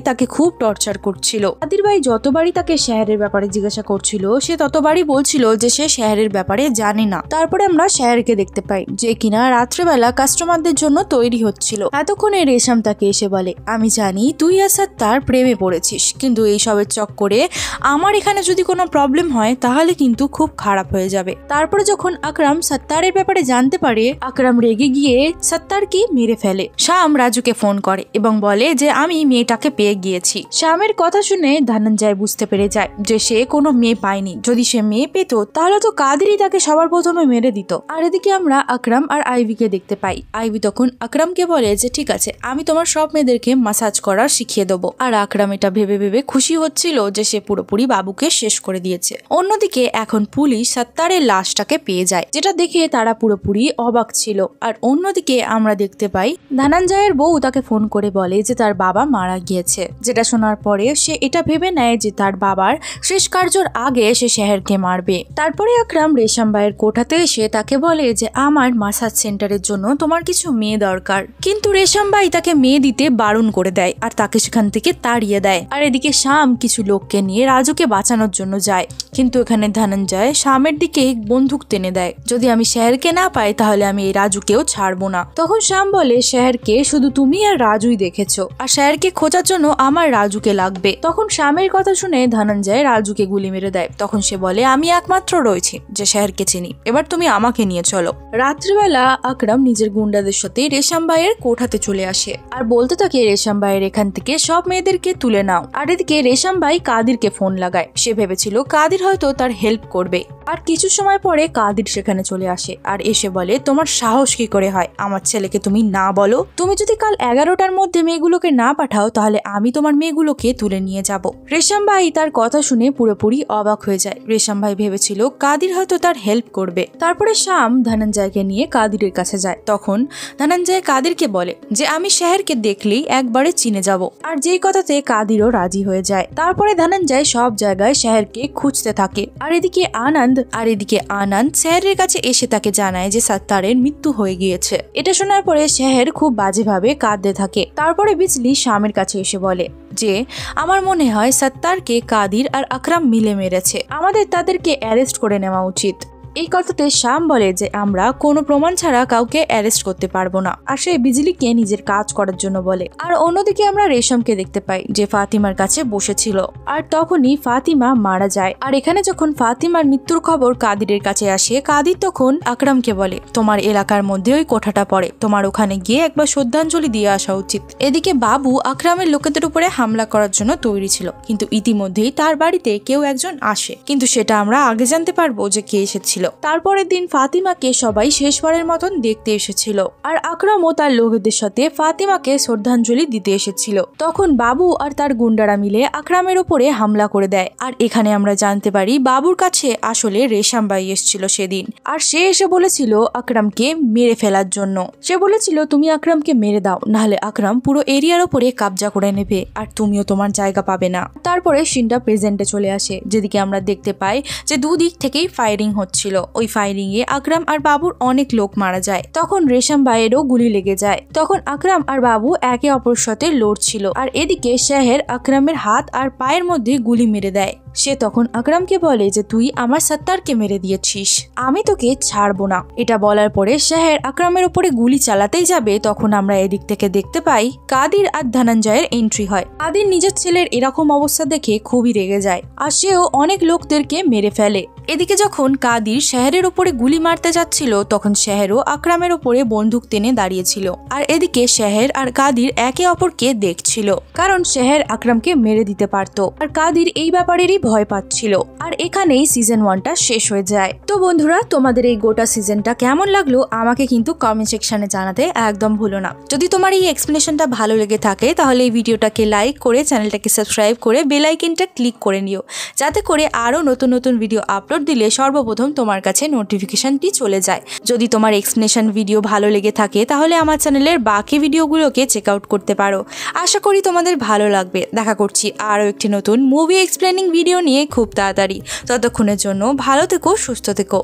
তাকে খুব টর্চার করছিল। কাদির ভাই যতবারই তাকে শাহের ব্যাপারে জিজ্ঞাসা করছিল সে ততবারই বলছিল যে সে শাহের ব্যাপারে জানে না। তারপরে আমরা শাহেরকে দেখতে পাই যে কিনা রাত্রেবেলা কাস্টমারদের জন্য তৈরি হচ্ছিল। এতক্ষণে রেশম তাকে এসে বলে আমি জানি তুই আর সত্তার প্রেমে পড়েছিস, কিন্তু এইসবের চক্করে আমার এখানে যদি কোনো প্রবলেম হয় তাহলে কিন্তু খুব খারাপ হয়ে যাবে। তারপরে যখন আকরাম সত্তারের ব্যাপারে জানতে পারে আকরাম রেগে গিয়ে সত্তারকে মেরে ফেলে। শাম রাজুকে ফোন করে এবং বলে যে আমি মেয়েটাকে পেয়ে গিয়েছি। শামের কথা শুনে ধনঞ্জয় বুঝতে পেরে যায় যে সে কোনো মেয়ে পায়নি, যদি সে মেয়ে পেত তাহলে তো কাদেরই তাকে সবার প্রথমে মেরে দিত। আর এদিকে আমরা আকরাম আর আইভিকে দেখতে পাই। আইভি তখন আকরামকে বলে যে ঠিক আছে আমি তোমার সব মেয়েদেরকে মাসাজ করা শিখিয়ে দেবো। আর আকরাম এটা ভেবে ভেবে খুশি হচ্ছিল যে সে পুরোপুরি বাবুকে শেষ করে দিয়েছে। অন্যদিকে এখন পুলিশ সত্তারের লাশটাকে পেয়ে যায়, যেটা দেখে তারা পুরোপুরি অবাক ছিল। আর অন্যদিকে আমরা দেখতে পাই ধনঞ্জয়ের বউ তাকে ফোন করে বলে যে তার বাবা মারা গিয়েছে, যেটা শোনার পরে সে এটা ভেবে নেয় যে তার বাবার শেষ কার্যর আগে সে শাহেরকে মারবে। তারপরে আকরাম রেশম ভাইয়ের কোঠাতে এসে তাকে বলে যে আমার মাসাজ সেন্টারের জন্য তোমার কিছু মেয়ে দরকার, কিন্তু রেশম ভাই তাকে মেয়ে দিতে বারণ করে দেয় আর তাকে সেখান থেকে তাড়িয়ে দেয়। আর এদিকে শাম কিছু লোককে নিয়ে রাজুকে বাঁচানোর জন্য যায়, কিন্তু এখানে ধনঞ্জয় শামের দিকে বন্দুক টেনে দেয়, যদি আমি শাহেরকে না পাই তাহলে আমি এই রাজুকেও ছাড়বো না। তখন শাম বলে শাহেরকে শুধু তুমি আর রাজুই দেখেছো, আর শাহেরকে খোঁজার জন্য আমার রাজুকে লাগবে। তখন শামের কথা শুনে ধনঞ্জয় রাজুকে গুলি মেরে দেয়। তখন সে বলে আমি একমাত্র রয়েছি যে শাহেরকে চিনি, এবার তুমি আমাকে নিয়ে চলো। রাত্রিবেলা আকরাম নিজের গুন্ডাদের সাথে রেশম ভাইয়ের কোঠাতে চলে আসে আর বলতে থাকে রেশম ভাইয়ের এখান থেকে সব মেয়েদেরকে তুলে নাও। আর এদিকে রেশম ভাই কাদিরকে ফোন লাগায়। সে ভেবেছিল কাদির হয়তো তার হেল্প করবে। আর কিছু সময় পরে কাদির সেখানে চলে আসে আর এসে বলে তোমার সাহস কি করে হয় আমার ছেলেকে তুমি না বলো? তুমি যদি কাল 11টার মধ্যে মেয়েগুলোকে না পাঠাও তাহলে আমি তোমার মেয়েগুলোকে তুলে নিয়ে যাব। রেশম ভাই তার কথা শুনে পুরোপুরি অবাক হয়ে যায়। রেশম ভাই ভেবেছিল কাদির হয়তো তার হেল্প করবে। তারপরে শাম ধনঞ্জয়কে নিয়ে কাদিরের কাছে যায়। তখন ধনঞ্জয় কাদিরকে বলে যে আমি শাহেরকে দেখলেই একবারে চিনে যাব। আর যেই কথাতে কাদিরও রাজি হয়ে যায়। তারপরে ধনঞ্জয় সব জায়গায় শাহেরকে খুঁজতে থাকে। আর এদিকে আনন্দ শাহেরের কাছে এসে তাকে জানায় যে সত্তারের মৃত্যু হয়ে গিয়েছে। এটা শোনার পরে শাহের খুব বাজেভাবে কাঁদতে থাকে। তারপরে বিজলি শামের কাছে এসে বলে যে আমার মনে হয় সত্তারকে কাদির আর আকরাম মিলে মেরেছে, আমাদের তাদেরকে অ্যারেস্ট করে নেওয়া উচিত। এই কথাতে শ্যাম বলে যে আমরা কোনো প্রমাণ ছাড়া কাউকে অ্যারেস্ট করতে পারবো না, আর সে বিজলিকে নিজের কাজ করার জন্য বলে। আর অন্যদিকে আমরা রেশমকে দেখতে পাই যে ফাতিমার কাছে বসেছিল, আর তখনই ফাতিমা মারা যায়। আর এখানে যখন ফাতিমার মৃত্যুর খবর কাদিরের কাছে আসে, কাদির তখন আকরামকে বলে তোমার এলাকার মধ্যে ওই কোঠাটা পড়ে, তোমার ওখানে গিয়ে একবার শ্রদ্ধাঞ্জলি দিয়ে আসা উচিত। এদিকে বাবু আকরামের লোকেদের উপরে হামলা করার জন্য তৈরি ছিল, কিন্তু ইতিমধ্যেই তার বাড়িতে কেউ একজন আসে, কিন্তু সেটা আমরা আগে জানতে পারবো যে কে এসেছিল। তারপরের দিন ফাতিমাকে সবাই শেষবারের মতন দেখতে এসেছিল, আর আকরামও তার লোকেদের সাথে ফাতিমাকে শ্রদ্ধাঞ্জলি দিতে এসেছিল। তখন বাবু আর তার গুন্ডারা মিলে আকরামের উপরে হামলা করে দেয়। আর এখানে আমরা জানতে পারি বাবুর কাছে আসলে রেশম বাই এসেছিল সেদিন, আর সে এসে বলেছিল আকরামকে মেরে ফেলার জন্য। সে বলেছিল তুমি আকরামকে মেরে দাও, নাহলে আকরাম পুরো এরিয়ার উপরে কবজা করে নেবে আর তুমিও তোমার জায়গা পাবে না। তারপরে সিনটা প্রেজেন্টে চলে আসে, যেদিকে আমরা দেখতে পাই যে দুদিক থেকেই ফায়ারিং হচ্ছিল। ওই ফায়ারিং এ আকরাম আর বাবুর অনেক লোক মারা যায়। তখন রেশম বাইয়েরও গুলি লেগে যায়। তখন আকরাম আর বাবু একে অপরের সাথে লড়ছিল, আর এদিকে শাহের আকরামের হাত আর পায়ের মধ্যে গুলি মেরে দেয়। সে তখন আকরামকে বলে যে তুই আমার সত্তারকে মেরে দিয়েছিস, আমি তোকে ছাড়বো না। এটা বলার পরে শাহের আকরামের উপরে গুলি চালাতেই যাবে, তখন আমরা এদিক থেকে দেখতে পাই কাদির আর ধনঞ্জয়ের এন্ট্রি হয়। কাদির নিজের ছেলের এরকম অবস্থা দেখে খুবই রেগে যায়, আর সেও অনেক লোকদেরকে মেরে ফেলে। এদিকে যখন কাদির শাহের উপরে গুলি মারতে যাচ্ছিল, তখন শাহেরও আকরামের উপরে বন্দুক টেনে দাঁড়িয়েছিল। আর এদিকে শাহের আর কাদির একে অপরকে দেখছিল, কারণ শাহের আকরামকে মেরে দিতে পারত, আর কাদির এই ব্যাপারেরই ভয় পাচ্ছিল। আর এখানেই সিজন 1টা শেষ হয়ে যায়। তো বন্ধুরা, তোমাদের এই গোটা সিজনটা কেমন লাগলো আমাকে কিন্তু কমেন্ট সেকশনে জানাতে একদম ভুলো না। যদি তোমার এই এক্সপ্লেনেশনটা ভালো লেগে থাকে তাহলে এই ভিডিওটাকে লাইক করে চ্যানেলটাকে সাবস্ক্রাইব করে বেল আইকনটা ক্লিক করে নিও, যাতে করে আরো নতুন নতুন ভিডিও আপলোড দিলে সর্বপ্রথম তোমার কাছে নোটিফিকেশনটি চলে যায়। যদি তোমার এক্সপ্লেনেশন ভিডিও ভালো লেগে থাকে তাহলে আমার চ্যানেলের বাকি ভিডিওগুলোকে চেক আউট করতে পারো। আশা করি তোমাদের ভালো লাগবে। দেখা করছি আরও একটি নতুন মুভি এক্সপ্লেনিং ভিডিও নিয়ে খুব তাড়াতাড়ি। ততক্ষণের জন্য ভালো থেকো, সুস্থ থেকো।